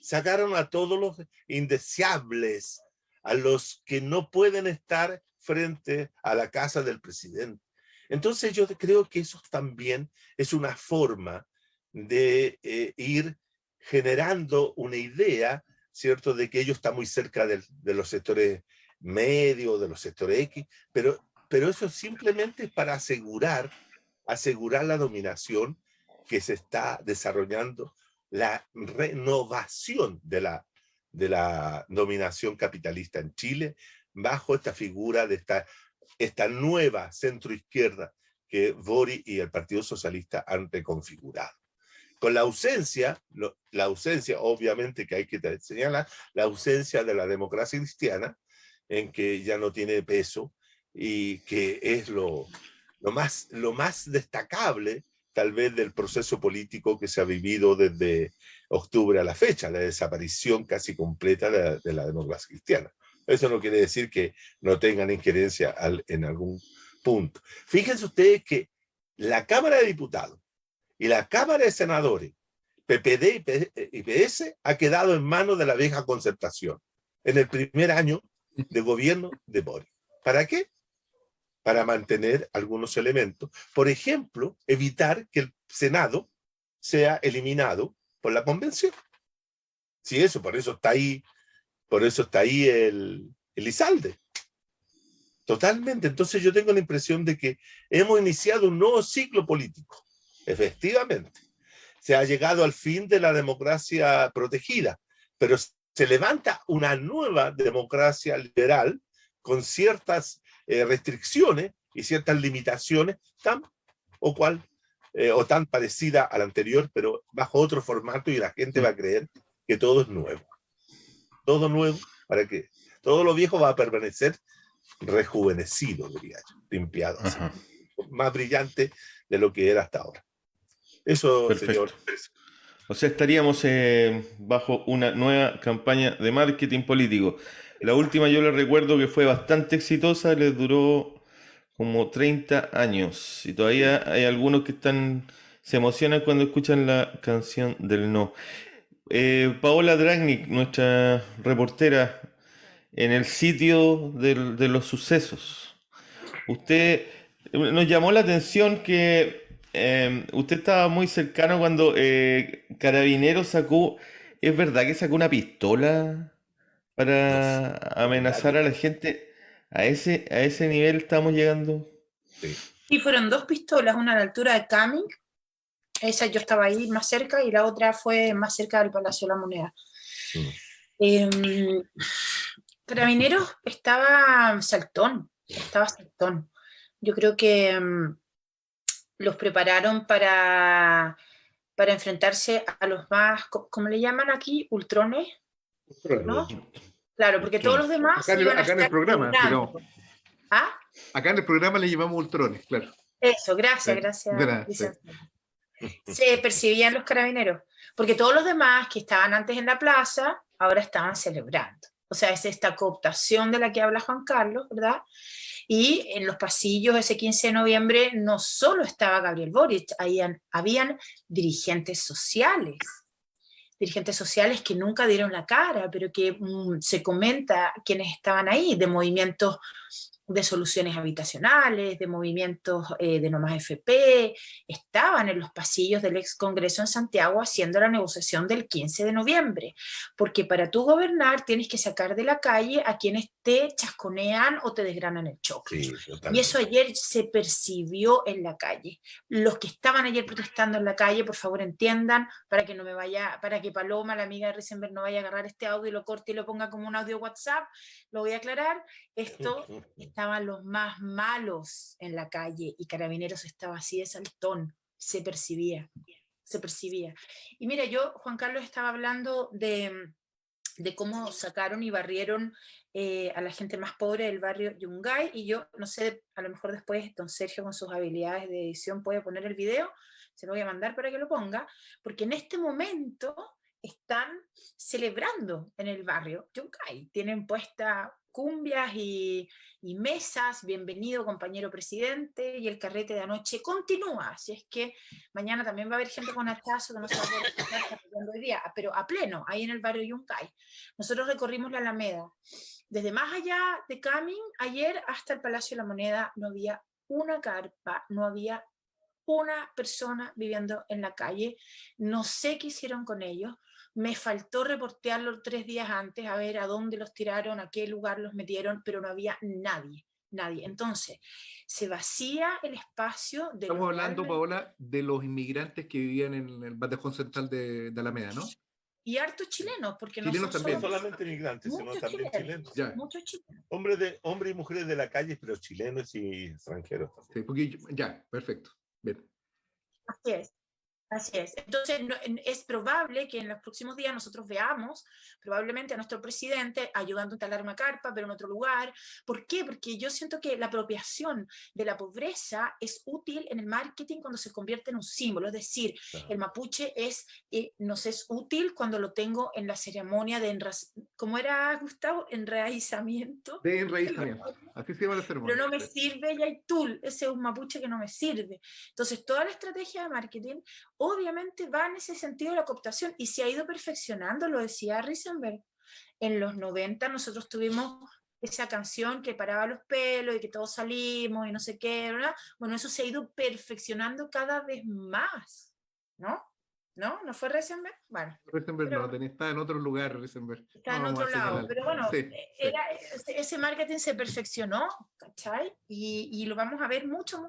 Sacaron a todos los indeseables, a los que no pueden estar frente a la casa del presidente. Entonces yo creo que eso también es una forma de ir generando una idea, ¿cierto?, de que ellos están muy cerca de los sectores medios, de los sectores X, pero eso simplemente es para asegurar la dominación que se está desarrollando, la renovación de la dominación capitalista en Chile, bajo esta figura de esta nueva centroizquierda que Boric y el Partido Socialista han reconfigurado. Con la ausencia, obviamente que hay que señalar, la ausencia de la democracia cristiana, en que ya no tiene peso, y que es lo más destacable, tal vez, del proceso político que se ha vivido desde octubre a la fecha, la desaparición casi completa de la democracia cristiana. Eso no quiere decir que no tengan injerencia en algún punto. Fíjense ustedes que la Cámara de Diputados y la Cámara de Senadores, PPD y PS, ha quedado en manos de la vieja concertación en el primer año de gobierno de Boric. ¿Para qué? Para mantener algunos elementos. Por ejemplo, evitar que el Senado sea eliminado por la convención. Sí, por eso está ahí el Lizalde. Totalmente. Entonces yo tengo la impresión de que hemos iniciado un nuevo ciclo político. Efectivamente. Se ha llegado al fin de la democracia protegida, pero se levanta una nueva democracia liberal con ciertas restricciones y ciertas limitaciones o tan parecida a la anterior, pero bajo otro formato, y la gente va a creer que todo es nuevo. Todo nuevo, para que todo lo viejo va a permanecer rejuvenecido, diría yo, limpiado, así, más brillante de lo que era hasta ahora. Eso, perfecto, señor. O sea, estaríamos bajo una nueva campaña de marketing político. La última yo les recuerdo que fue bastante exitosa, les duró como 30 años. Y todavía hay algunos que se emocionan cuando escuchan la canción del no. Paola Dragnik, nuestra reportera, en el sitio de los sucesos. Usted nos llamó la atención que usted estaba muy cercano cuando Carabineros sacó. ¿Es verdad que sacó una pistola para amenazar a la gente? ¿A ese nivel estamos llegando? Sí. Y fueron 2 pistolas, una a la altura de Cumming, esa yo estaba ahí más cerca, y la otra fue más cerca del Palacio de la Moneda. Carabineros estaba saltón. Yo creo que los prepararon para enfrentarse a los más, ¿cómo le llaman aquí? Ultrones, ¿no? Claro, porque todos los demás acá iban a en el estar programa, celebrando. ¿Ah? Acá en el programa le llamamos ultrones, claro. Eso, gracias, licenciado. Se percibían los carabineros, porque todos los demás que estaban antes en la plaza, ahora estaban celebrando. O sea, es esta cooptación de la que habla Juan Carlos, ¿verdad? Y en los pasillos ese 15 de noviembre no solo estaba Gabriel Boric, habían dirigentes sociales que nunca dieron la cara, pero que se comenta quienes estaban ahí, de movimientos de soluciones habitacionales, de movimientos de No Más FP, estaban en los pasillos del ex Congreso en Santiago haciendo la negociación del 15 de noviembre, porque para tú gobernar tienes que sacar de la calle a quienes te chasconean o te desgranan el choclo. Sí, y eso ayer se percibió en la calle. Los que estaban ayer protestando en la calle, por favor entiendan, para que Paloma, la amiga de Risenberg, no vaya a agarrar este audio y lo corte y lo ponga como un audio WhatsApp, lo voy a aclarar. Estaban los más malos en la calle y Carabineros estaba así de saltón, se percibía. Y mira, Juan Carlos, estaba hablando de cómo sacaron y barrieron a la gente más pobre del barrio Yungay, y yo no sé, a lo mejor después don Sergio con sus habilidades de edición puede poner el video, se lo voy a mandar para que lo ponga, porque en este momento están celebrando en el barrio Yungay. Tienen puestas cumbias y mesas, bienvenido compañero presidente, y el carrete de anoche continúa, así es que mañana también va a haber gente con hachazo que no se va a poder estar hoy día, pero a pleno, ahí en el barrio Yungay. Nosotros recorrimos la Alameda, desde más allá de Camin, ayer hasta el Palacio de la Moneda no había una carpa, no había una persona viviendo en la calle, no sé qué hicieron con ellos, me faltó reportearlo 3 días antes, a ver a dónde los tiraron, a qué lugar los metieron, pero no había nadie. Entonces, se vacía el espacio de... Estamos hablando, Paola, de los inmigrantes que vivían en el bandejón central de Alameda, ¿no? Y hartos chilenos, porque chilenos no también. No solamente migrantes, sino también chilenos. Ya. Muchos chilenos. Hombres y mujeres de la calle, pero chilenos y extranjeros. Sí, porque ya, perfecto. Bien. Así es. Así es. Entonces, es probable que en los próximos días nosotros veamos probablemente a nuestro presidente ayudando a instalar una carpa, pero en otro lugar. ¿Por qué? Porque yo siento que la apropiación de la pobreza es útil en el marketing cuando se convierte en un símbolo. Es decir, el mapuche nos es útil cuando lo tengo en la ceremonia de ¿cómo era, Gustavo? Enraizamiento. De enraizamiento. Así se llama la ceremonia. Pero no me sirve Yaitul, ese es un mapuche que no me sirve. Entonces, toda la estrategia de marketing obviamente va en ese sentido de la cooptación y se ha ido perfeccionando, lo decía Risenberg. En los 90 nosotros tuvimos esa canción que paraba los pelos y que todos salimos y no sé qué, ¿verdad? Bueno, eso se ha ido perfeccionando cada vez más, ¿no? ¿No fue Risenberg? Bueno. Risenberg no, está en otro lugar, Risenberg. Está en otro lado, pero bueno, sí. Ese marketing se perfeccionó, ¿cachai? Y lo vamos a ver mucho.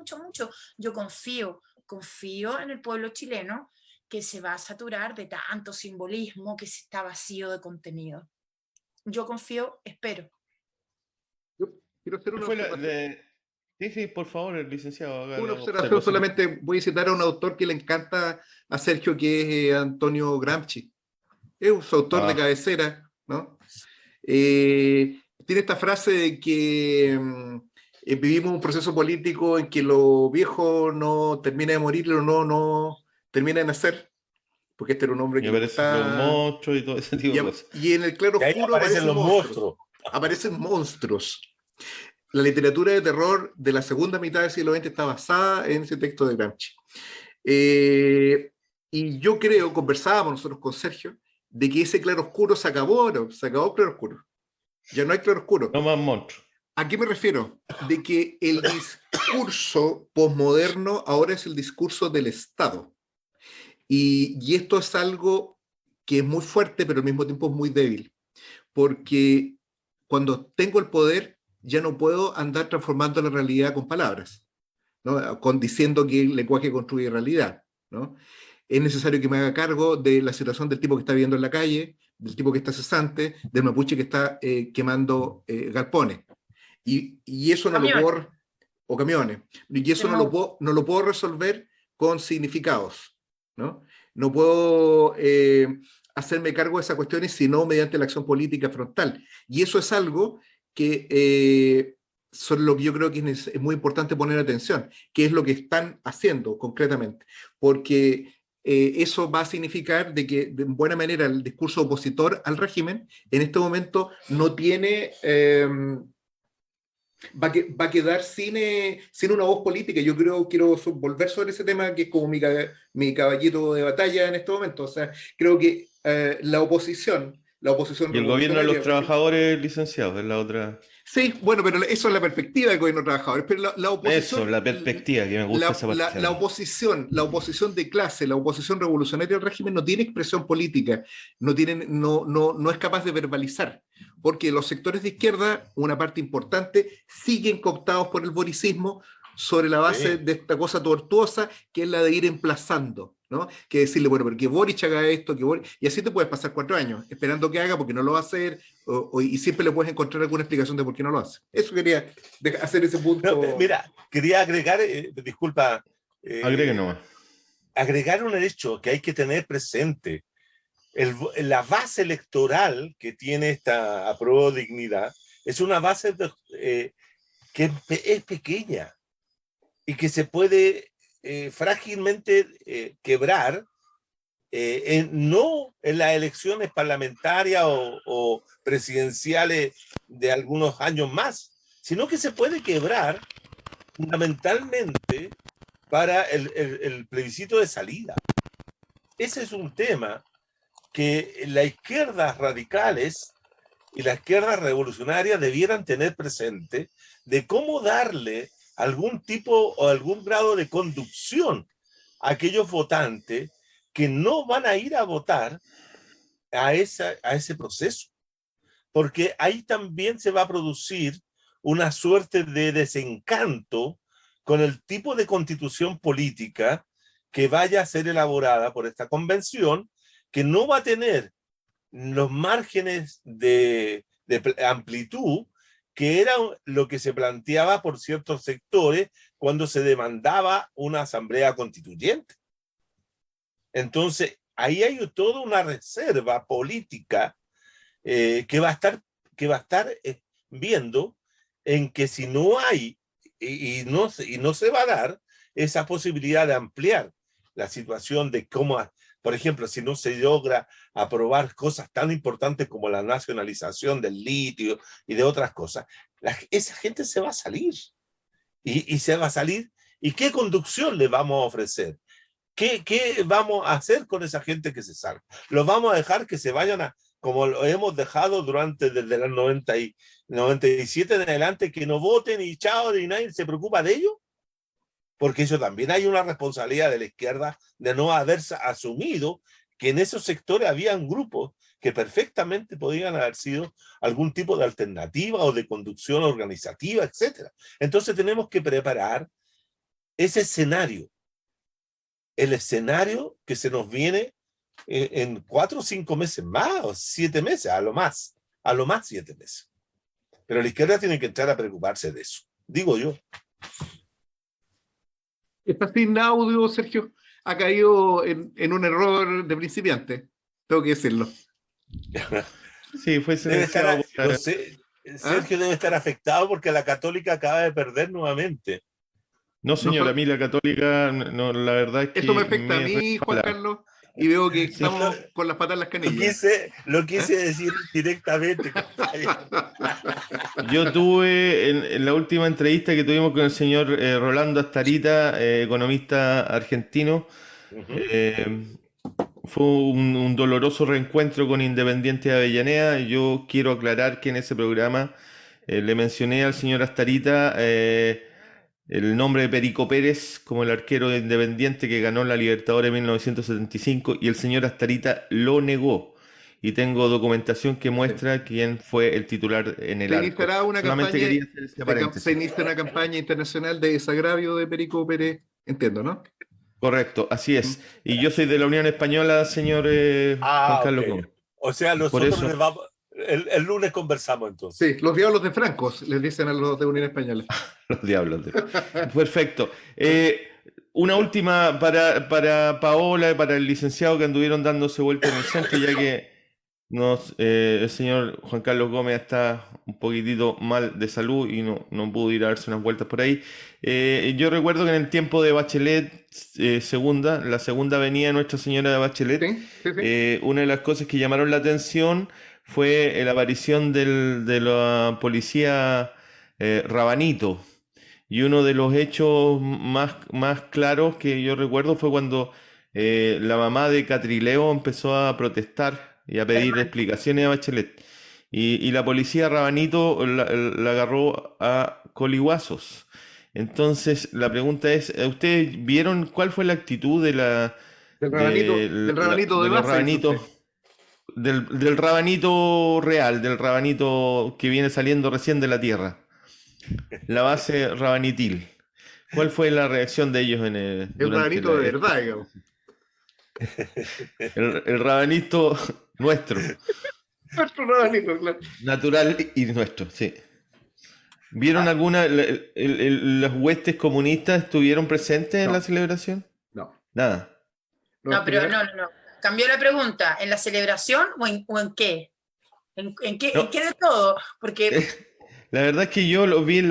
Yo confío en el pueblo chileno que se va a saturar de tanto simbolismo que se está vacío de contenido. Yo confío, espero. Yo quiero hacer una observación. Sí, por favor, el licenciado. Una observación, solamente voy a citar a un autor que le encanta a Sergio, que es Antonio Gramsci. Es un autor de cabecera, ¿no? Tiene esta frase de que vivimos un proceso político en que lo viejo no termina de morir, lo no termina de nacer, porque este era un hombre que aparecen los monstruos y todo ese tipo de cosas. Y en el claro oscuro aparecen los monstruos. Aparecen monstruos. La literatura de terror de la segunda mitad del siglo XX está basada en ese texto de Gramsci. Y yo creo, conversábamos nosotros con Sergio, de que ese claroscuro se acabó el claroscuro. Ya no hay claroscuro. No más monstruos. ¿A qué me refiero? De que el discurso posmoderno ahora es el discurso del Estado. Y esto es algo que es muy fuerte, pero al mismo tiempo es muy débil. Porque cuando tengo el poder, ya no puedo andar transformando la realidad con palabras, ¿no? Diciendo que el lenguaje construye realidad, ¿no? Es necesario que me haga cargo de la situación del tipo que está viviendo en la calle, del tipo que está cesante, del mapuche que está quemando galpones. Y eso no lo puedo... O camiones. Y eso no lo puedo resolver con significados, ¿no? No puedo hacerme cargo de esas cuestiones sino mediante la acción política frontal. Y eso es algo que sobre lo que yo creo que es muy importante poner atención, que es lo que están haciendo concretamente, porque eso va a significar de que de buena manera el discurso opositor al régimen en este momento no tiene, va a quedar sin una voz política. Yo quiero volver sobre ese tema que es como mi caballito de batalla en este momento. O sea, creo que la oposición y el gobierno de los trabajadores licenciados es la otra. Sí, bueno, pero eso es la perspectiva del gobierno de trabajadores. Pero la oposición. Eso, la perspectiva, que me gusta esa parte. La oposición de clase, la oposición revolucionaria al régimen no tiene expresión política, no es capaz de verbalizar, porque los sectores de izquierda, una parte importante, siguen cooptados por el boricismo sobre la base de esta cosa tortuosa que es la de ir emplazando, ¿no? Que decirle, bueno, pero que Boric haga esto, y así te puedes pasar 4 años esperando que haga porque no lo va a hacer, y siempre le puedes encontrar alguna explicación de por qué no lo hace. Eso quería hacer ese punto. No, mira, quería agregar, disculpa. Agregue nomás. Agregar un hecho que hay que tener presente. La base electoral que tiene esta Apruebo Dignidad es una base que es pequeña y que se puede frágilmente quebrar no en las elecciones parlamentarias o presidenciales de algunos años más, sino que se puede quebrar fundamentalmente para el plebiscito de salida. Ese es un tema que las izquierdas radicales y las izquierdas revolucionarias debieran tener presente, de cómo darle algún tipo o algún grado de conducción a aquellos votantes que no van a ir a votar a ese proceso, porque ahí también se va a producir una suerte de desencanto con el tipo de constitución política que vaya a ser elaborada por esta convención, que no va a tener los márgenes de amplitud que era lo que se planteaba por ciertos sectores cuando se demandaba una asamblea constituyente. Entonces, ahí hay toda una reserva política que va a estar viendo en que si no hay y no se va a dar esa posibilidad de ampliar la situación de cómo, por ejemplo, si no se logra aprobar cosas tan importantes como la nacionalización del litio y de otras cosas, esa gente se va a salir. Y se va a salir. ¿Y qué conducción le vamos a ofrecer? ¿Qué vamos a hacer con esa gente que se salga? ¿Los vamos a dejar que se vayan como lo hemos dejado desde los 97 en adelante, que no voten y chao, y nadie se preocupa de ello? Porque eso también hay una responsabilidad de la izquierda de no haberse asumido que en esos sectores habían grupos que perfectamente podían haber sido algún tipo de alternativa o de conducción organizativa, etc. Entonces tenemos que preparar ese escenario, el escenario que se nos viene en 4 o 5 meses más, o 7 meses, a lo más 7 meses. Pero la izquierda tiene que entrar a preocuparse de eso, digo yo. Está sin audio, Sergio. Ha caído en un error de principiante. Tengo que decirlo. Sí, fue silenciado. No sé, Sergio debe estar afectado porque la Católica acaba de perder nuevamente. No, señor, a mí la Católica, no, la verdad es que... Eso me afecta a mí, Juan Carlos, y veo que estamos con las patas en las canillas. Lo quise decir directamente. Yo tuve en la última entrevista que tuvimos con el señor Rolando Astarita, economista argentino, fue un doloroso reencuentro con Independiente de Avellaneda. Yo quiero aclarar que en ese programa le mencioné al señor Astarita el nombre de Perico Pérez como el arquero de Independiente que ganó la Libertadores en 1975, y el señor Astarita lo negó. Y tengo documentación que muestra quién fue el titular en el arco. Se inicia una campaña internacional de desagravio de Perico Pérez, entiendo, ¿no? Correcto, así es. Y yo soy de la Unión Española, señor Juan Carlos Gómez. O sea, nosotros el lunes conversamos entonces. Sí, los diablos de Francos, les dicen a los de Unión Española. Los diablos de... Perfecto. Una última para Paola y para el licenciado que anduvieron dándose vuelta en el centro, ya que el señor Juan Carlos Gómez está un poquitito mal de salud y no pudo ir a darse unas vueltas por ahí. Yo recuerdo que en el tiempo de Bachelet, la segunda avenida de Nuestra Señora de Bachelet, sí. Una de las cosas que llamaron la atención fue la aparición de la policía Rabanito. Y uno de los hechos más claros que yo recuerdo fue cuando la mamá de Catrileo empezó a protestar y a pedir explicaciones a Bachelet. Y la policía Rabanito la agarró a coliguazos. Entonces, la pregunta es, ¿ustedes vieron cuál fue la actitud del rabanito real, del rabanito que viene saliendo recién de la tierra? La base rabanitil. ¿Cuál fue la reacción de ellos el rabanito de verdad, digamos? El rabanito nuestro. Nuestro rabanito, claro. Natural y nuestro, sí. ¿Vieron alguna? ¿Las huestes comunistas estuvieron presentes en la celebración? No. Nada. No. Cambió la pregunta. ¿En la celebración o en qué? ¿En qué de todo? Porque... La verdad es que yo lo vi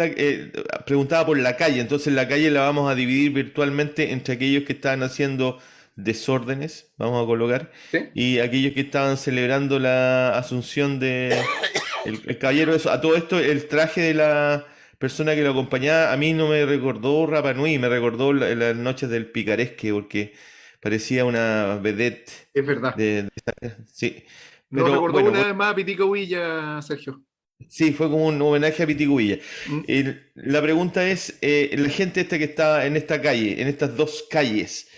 preguntaba por la calle, entonces la calle la vamos a dividir virtualmente entre aquellos que estaban haciendo desórdenes, vamos a colocar, ¿Sí? y aquellos que estaban celebrando la asunción de el caballero. A todo esto, el traje de la persona que lo acompañaba a mí no me recordó Rapa Nui, me recordó las noches del picaresque, porque parecía una vedette Es verdad. sí. Nos Pero recordó bueno, una vez más a Pitica Villa, Sergio. sí, fue como un homenaje a Piticubilla. Mm, La pregunta es, la gente esta que está en esta calle, en estas dos calles,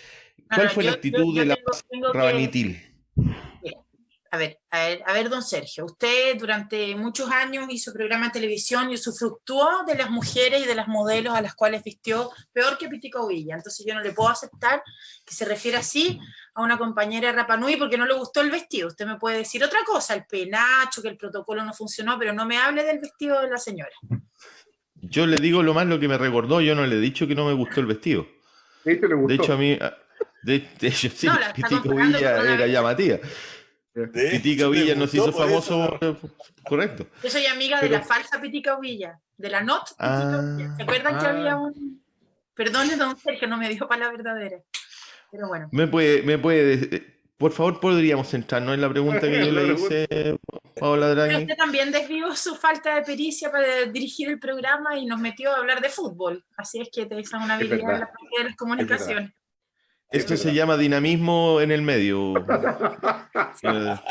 No, ¿cuál no, fue la actitud de la tengo que... Rabanitil? Mira, a ver, don Sergio, usted durante muchos años hizo programa de televisión y usufructuó de las mujeres y de las modelos a las cuales vistió peor que Pitico Villa. Entonces yo no le puedo aceptar que se refiera así a una compañera de Rapa Nui porque no le gustó el vestido. Usted me puede decir otra cosa, el penacho, que el protocolo no funcionó, pero no me hable del vestido de la señora. Yo le digo lo más lo que me recordó, yo no le he dicho que no me gustó el vestido. ¿Sí te le De hecho, gustó? a mí, de hecho, sí, No, la está Pitico comparando Villa con una era llamativa. De Pitica hecho, te Villa nos gustó hizo por eso, famoso, ¿no? correcto. Yo soy amiga de Pero, la falsa Pitica Villa, de la not Pitica Villa. ¿Se Ah, acuerdan que había ah, un... Perdone, don Sergio, no me dijo para la verdadera. Pero bueno. por favor, podríamos centrarnos en la pregunta que yo la le pregunta. hice, Paola Pero Draghi. usted también desvió su falta de pericia para dirigir el programa y nos metió a hablar de fútbol. Así es que te hizo una Es habilidad en la verdad, parte de las es verdad, comunicaciones. es Esto se verdad. llama dinamismo en el medio. señora.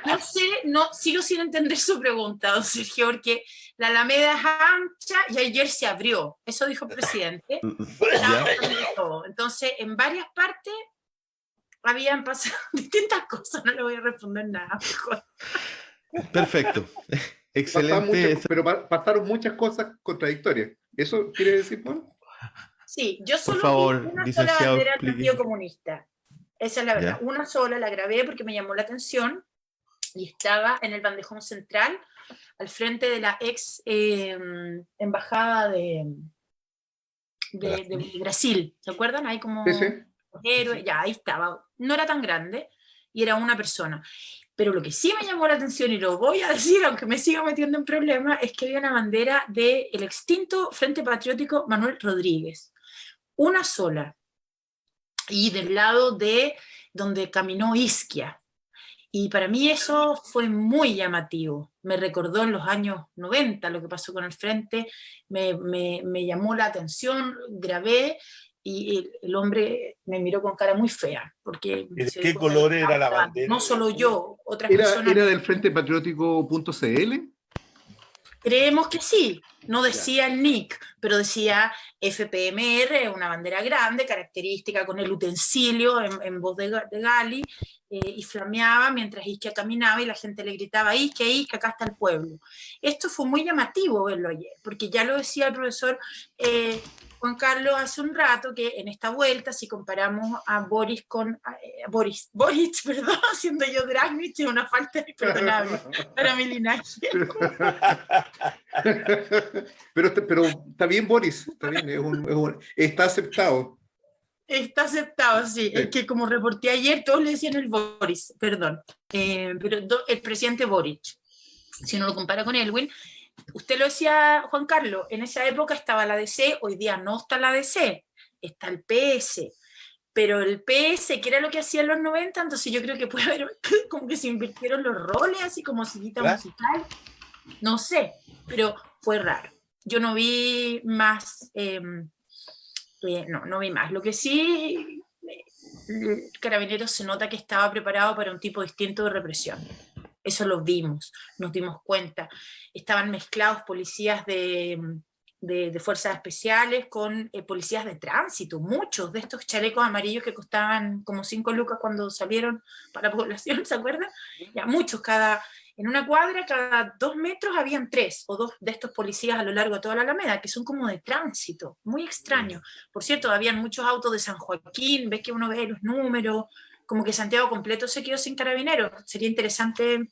No sé, no, sigo sin entender su pregunta, don Sergio, porque la Alameda es ancha y ayer se abrió. Eso dijo el presidente. Estaba ¿Ya? pasando de todo. Entonces, en varias partes habían pasado distintas cosas. No le voy a responder nada mejor. Perfecto. Pasaron muchas, Excelente. pero pasaron muchas cosas contradictorias. ¿Eso quiere decir, Paul? Sí, yo Por solo vi favor, una sola licenciado, bandera del Partido explique. Comunista. Esa es la verdad. ¿Ya? Una sola, la grabé porque me llamó la atención y estaba en el bandejón central, al frente de la ex embajada de Brasil. ¿Se acuerdan? Ahí Sí, como sí. héroe, ya, ahí estaba. No era tan grande y era una persona. Pero lo que sí me llamó la atención, y lo voy a decir, aunque me siga metiendo en problemas, es que había una bandera del extinto Frente Patriótico Manuel Rodríguez. Una sola. Y del lado de donde caminó Isquia. Y para mí eso fue muy llamativo. Me recordó en los años 90 lo que pasó con el Frente, me llamó la atención, grabé y el hombre me miró con cara muy fea, porque ¿Y de se dio qué cuenta de lo color que era estaba la grabando. bandera No de solo Brasil? yo, otras personas. ¿Era del Frente Patriótico.cl? Creemos que sí. No Ya. decía el NIC, pero decía FPMR, una bandera grande, característica con el utensilio en voz de Gali, y flameaba mientras Isquia caminaba y la gente le gritaba, Isquia, Isquia, acá está el pueblo. Esto fue muy llamativo verlo ayer, porque ya lo decía el profesor Juan Carlos hace un rato, que en esta vuelta, si comparamos a Boris con Boris, perdón, siendo yo Dragnich, es una falta imperdonable para mi linaje. Pero está bien, Boris, está bien, está aceptado. Está aceptado, sí. Sí. Es que como reporté ayer, todos le decían el Boris, perdón. Pero el presidente Boric, si uno lo compara con Elwin, usted lo decía, Juan Carlos, en esa época estaba la DC, hoy día no está la DC, está el PS. Pero el PS, que era lo que hacía en los 90, entonces yo creo que puede haber como que se invirtieron los roles, así como sillita ¿Claro? musical. No sé, pero fue raro. Yo no vi más... no vi más. Lo que sí, Carabineros se nota que estaba preparado para un tipo distinto de represión. Eso lo vimos, nos dimos cuenta. Estaban mezclados policías de fuerzas especiales con policías de tránsito, muchos de estos chalecos amarillos que costaban como 5 lucas cuando salieron para la población, ¿se acuerdan? Ya, muchos, en una cuadra, cada 2 metros habían 3 o 2 de estos policías a lo largo de toda la Alameda, que son como de tránsito, muy extraño. Por cierto, habían muchos autos de San Joaquín, ves que uno ve los números, como que Santiago completo se quedó sin carabineros. Sería interesante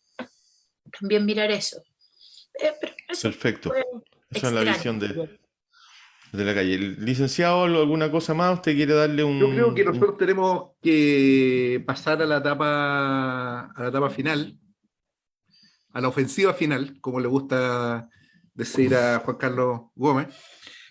también mirar eso. Pero eso Perfecto. fue Esa es la extraño. visión de la calle. Licenciado, ¿alguna cosa más? ¿Usted quiere darle Yo creo que nosotros tenemos que pasar a la etapa final, a la ofensiva final, como le gusta decir a Juan Carlos Gómez.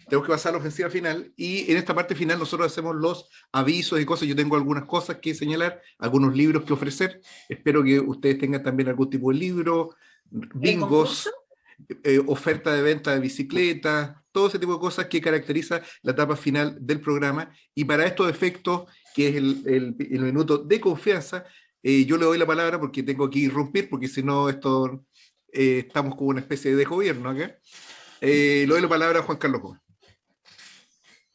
tenemos que pasar a la ofensiva final, y en esta parte final nosotros hacemos los avisos y cosas. Yo tengo algunas cosas que señalar, algunos libros que ofrecer. Espero que ustedes tengan también algún tipo de libro, ¿El bingos, concurso? oferta de venta de bicicletas, todo ese tipo de cosas que caracteriza la etapa final del programa. Y para estos efectos, que es el minuto de confianza, yo le doy la palabra porque tengo que irrumpir, porque si no, estamos como una especie de gobierno acá. Le doy la palabra a Juan Carlos Gómez.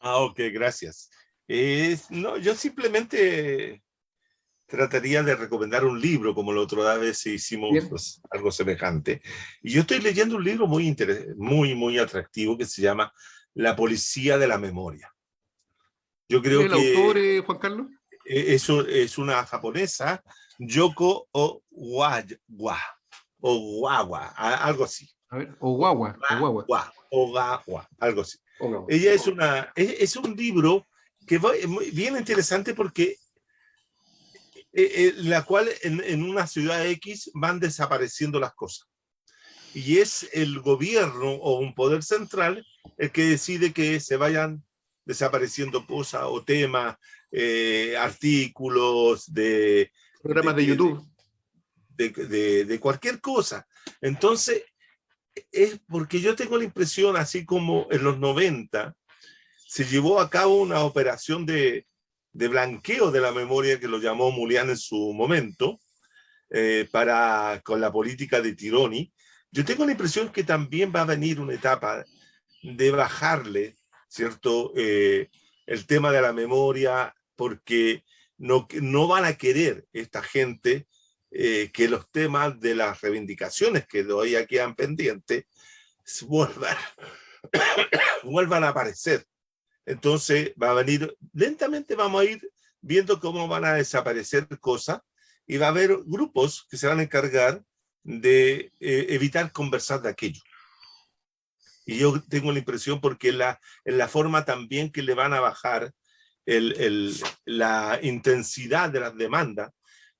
Ok, gracias. No, yo simplemente trataría de recomendar un libro, como la otra vez hicimos pues, algo semejante. Y yo estoy leyendo un libro muy atractivo que se llama La policía de la memoria. Yo creo ¿El autor, Juan Carlos? Eso es una japonesa, Yoko Ogawa, algo así. A ver, Ogawa. Algo así. Ogawa. Ella es un libro que es bien interesante porque la cual en una ciudad X van desapareciendo las cosas. Y es el gobierno o un poder central el que decide que se vayan desapareciendo cosas o temas, artículos, programas de YouTube. De cualquier cosa. Entonces, es porque yo tengo la impresión, así como en los 90, se llevó a cabo una operación de blanqueo de la memoria que lo llamó Mulián en su momento, con la política de Tironi. Yo tengo la impresión que también va a venir una etapa de bajarle, ¿cierto? El tema de la memoria, porque no van a querer esta gente que los temas de las reivindicaciones que todavía quedan pendientes vuelvan a aparecer. Entonces va a venir, lentamente vamos a ir viendo cómo van a desaparecer cosas y va a haber grupos que se van a encargar de evitar conversar de aquello. Y yo tengo la impresión, porque en la forma también que le van a bajar la intensidad de las demandas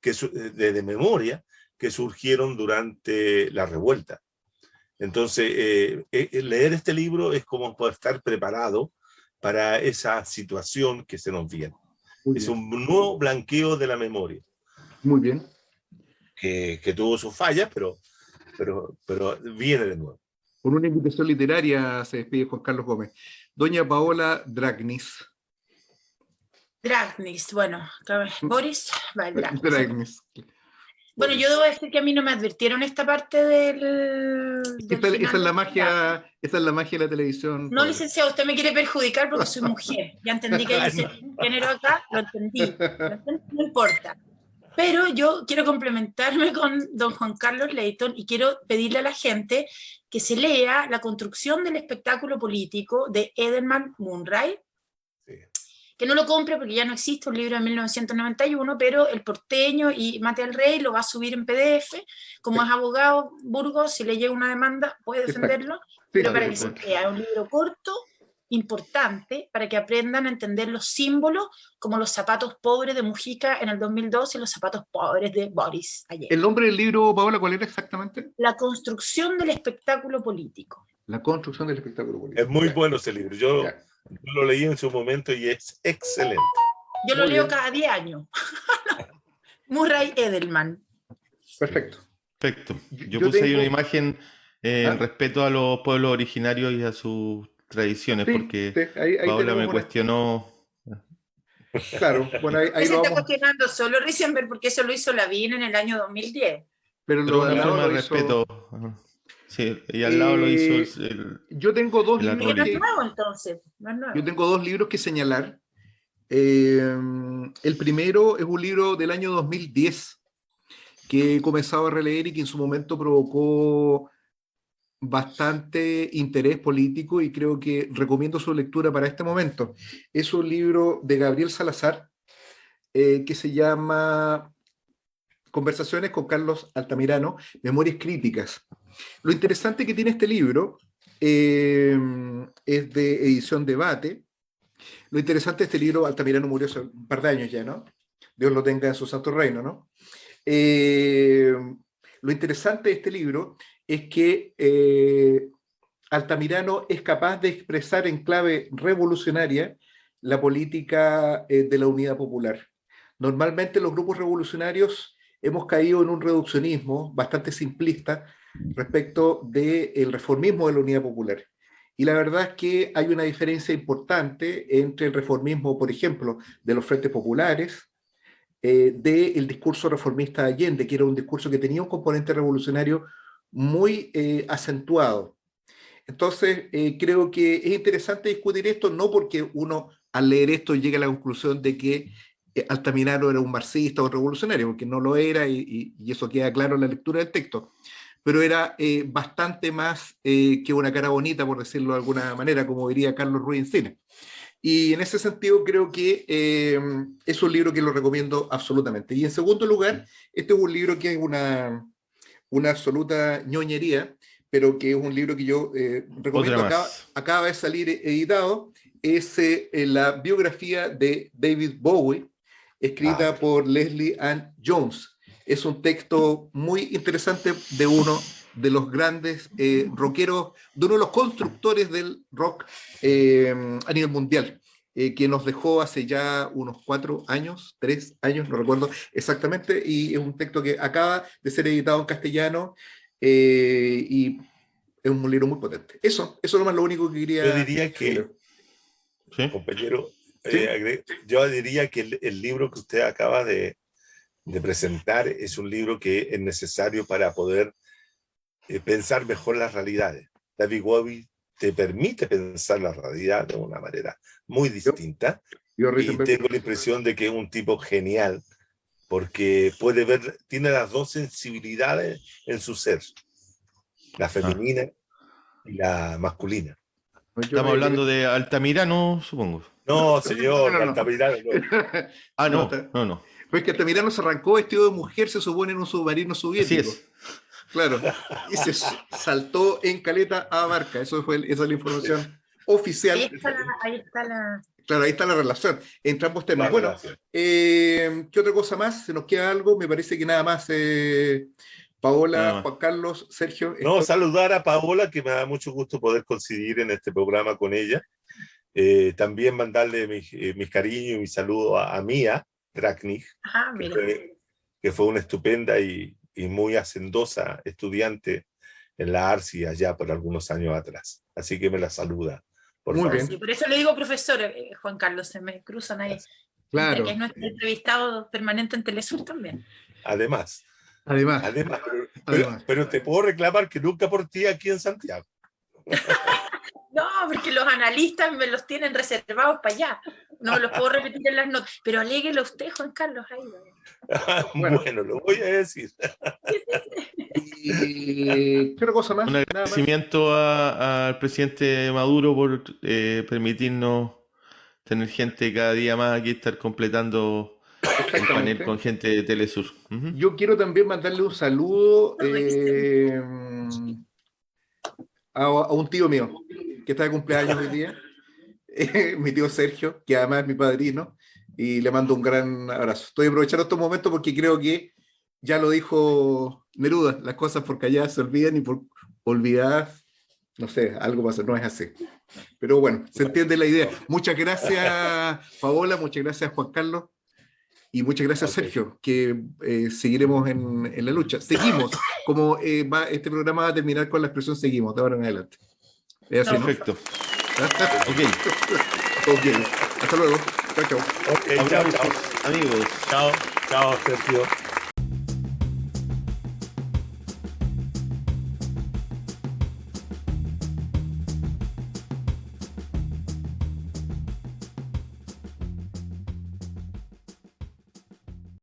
de memoria que surgieron durante la revuelta. Entonces, leer este libro es como poder estar preparado para esa situación que se nos viene. Es un nuevo blanqueo de la memoria. Muy bien. Que tuvo sus fallas, pero viene de nuevo. Con una invitación literaria se despide Juan Carlos Gómez. Doña Paola Dragnis. Dragnis, bueno, Boris, vale, Dragnis. Dragnis. Bueno, yo debo decir que a mí no me advirtieron esta parte del esa es la magia de la televisión. No, licenciado, usted me quiere perjudicar porque soy mujer. Ya entendí que hay un género acá, lo entendí, no importa. Pero yo quiero complementarme con don Juan Carlos Leighton y quiero pedirle a la gente que se lea La construcción del espectáculo político de Edelman Munray. Sí. Que no lo compre porque ya no existe, un libro de 1991, pero El Porteño y Mate al Rey lo va a subir en PDF. Como es abogado, Burgos, si le llega una demanda puede defenderlo, pero para que se lea, es un libro corto, importante, para que aprendan a entender los símbolos, como los zapatos pobres de Mujica en el 2002 y los zapatos pobres de Boris ayer. ¿El nombre del libro, Paola, cuál era exactamente? La construcción del espectáculo político. La construcción del espectáculo político. Es muy bueno ese libro. Yo lo leí en su momento y es excelente. Yo lo leo cada 10 años. Murray Edelman. Perfecto. Yo puse ahí una imagen en respeto a los pueblos originarios y a sus tradiciones, porque ahí Paola me cuestionó. Claro, bueno, ahí se está cuestionando solo Risenberg, porque eso lo hizo Lavín en el año 2010. Pero una forma de respeto. Sí, y al lado lo hizo yo tengo dos libros. No es nuevo, entonces. No es nuevo. Yo tengo dos libros que señalar. El primero es un libro del año 2010 que he comenzado a releer y que en su momento provocó bastante interés político, y creo que recomiendo su lectura para este momento. Es un libro de Gabriel Salazar que se llama Conversaciones con Carlos Altamirano, Memorias Críticas. Lo interesante que tiene este libro es de edición Debate. Lo interesante de este libro, Altamirano murió hace un par de años ya, ¿no? Dios lo tenga en su santo reino, ¿no? Lo interesante de este libro es que Altamirano es capaz de expresar en clave revolucionaria la política de la unidad popular. Normalmente los grupos revolucionarios hemos caído en un reduccionismo bastante simplista respecto del reformismo de la unidad popular. Y la verdad es que hay una diferencia importante entre el reformismo, por ejemplo, de los frentes populares, del discurso reformista de Allende, que era un discurso que tenía un componente revolucionario muy acentuado. Entonces, creo que es interesante discutir esto, no porque uno al leer esto llegue a la conclusión de que Altamirano era un marxista o revolucionario, porque no lo era, y eso queda claro en la lectura del texto, pero era bastante más que una cara bonita, por decirlo de alguna manera, como diría Carlos Ruiz Encina. Y en ese sentido creo que es un libro que lo recomiendo absolutamente. Y en segundo lugar, este es un libro que es una absoluta ñoñería, pero que es un libro que yo recomiendo. Acaba de salir editado. Es la biografía de David Bowie, escrita por Leslie Ann Jones. Es un texto muy interesante de uno de los grandes rockeros, de uno de los constructores del rock a nivel mundial, que nos dejó hace ya unos 4 años, 3 años, no recuerdo exactamente, y es un texto que acaba de ser editado en castellano y es un libro muy potente. Eso es lo único que quería. Yo diría que, ¿sí? Compañero, ¿sí? Yo diría que el libro que usted acaba de presentar es un libro que es necesario para poder pensar mejor las realidades. David Bowie te permite pensar la realidad de una manera muy distinta. Y tengo la impresión de que es un tipo genial, porque puede ver, tiene las dos sensibilidades en su ser, la femenina y la masculina. Estamos hablando de Altamirano, supongo. No, señor, no. Altamirano no. No. Pues que Altamirano se arrancó vestido de mujer, se supone, en un submarino soviético. Así es. Claro, y se saltó en caleta a Barca. Esa es la información oficial. Ahí está la... Claro, ahí está la relación entre ambos temas. Bueno, ¿qué otra cosa más? ¿Se nos queda algo? Me parece que nada más. Paola, Juan Carlos, Sergio. No, saludar a Paola, que me da mucho gusto poder coincidir en este programa con ella. También mandarle mis cariños y mis saludos a Mía Dracnig, que fue una estupenda y muy hacendosa estudiante en la ARCI allá por algunos años atrás. Así que me la saluda. Muy bien. Sí, por eso le digo profesor, Juan Carlos, se me cruzan ahí. Claro. Que es nuestro entrevistado permanente en Telesur también. Además, pero te puedo reclamar que nunca por ti aquí en Santiago. No, porque los analistas me los tienen reservados para allá. No me los puedo repetir en las notas. Pero aléguelo usted, Juan Carlos. Ahí, bueno, lo voy a decir. ¿Qué otra cosa más? Un agradecimiento al presidente Maduro por permitirnos tener gente cada día más aquí, estar completando el panel con gente de Telesur. Yo quiero también mandarle un saludo a un tío mío que está de cumpleaños hoy día, mi tío Sergio, que además es mi padrino, y le mando un gran abrazo. Estoy aprovechando estos momentos porque creo que ya lo dijo Neruda, las cosas por calladas se olvidan y por olvidadas, no sé, algo pasa, no es así. Pero bueno, se entiende la idea. Muchas gracias, Paola, muchas gracias, Juan Carlos, y muchas gracias, Sergio, que seguiremos en la lucha. Seguimos, como este programa va a terminar con la expresión seguimos, de ahora en adelante. Es así, perfecto. Ok. Hasta luego. Chao. Okay, chao, amigos. Chao, Sergio.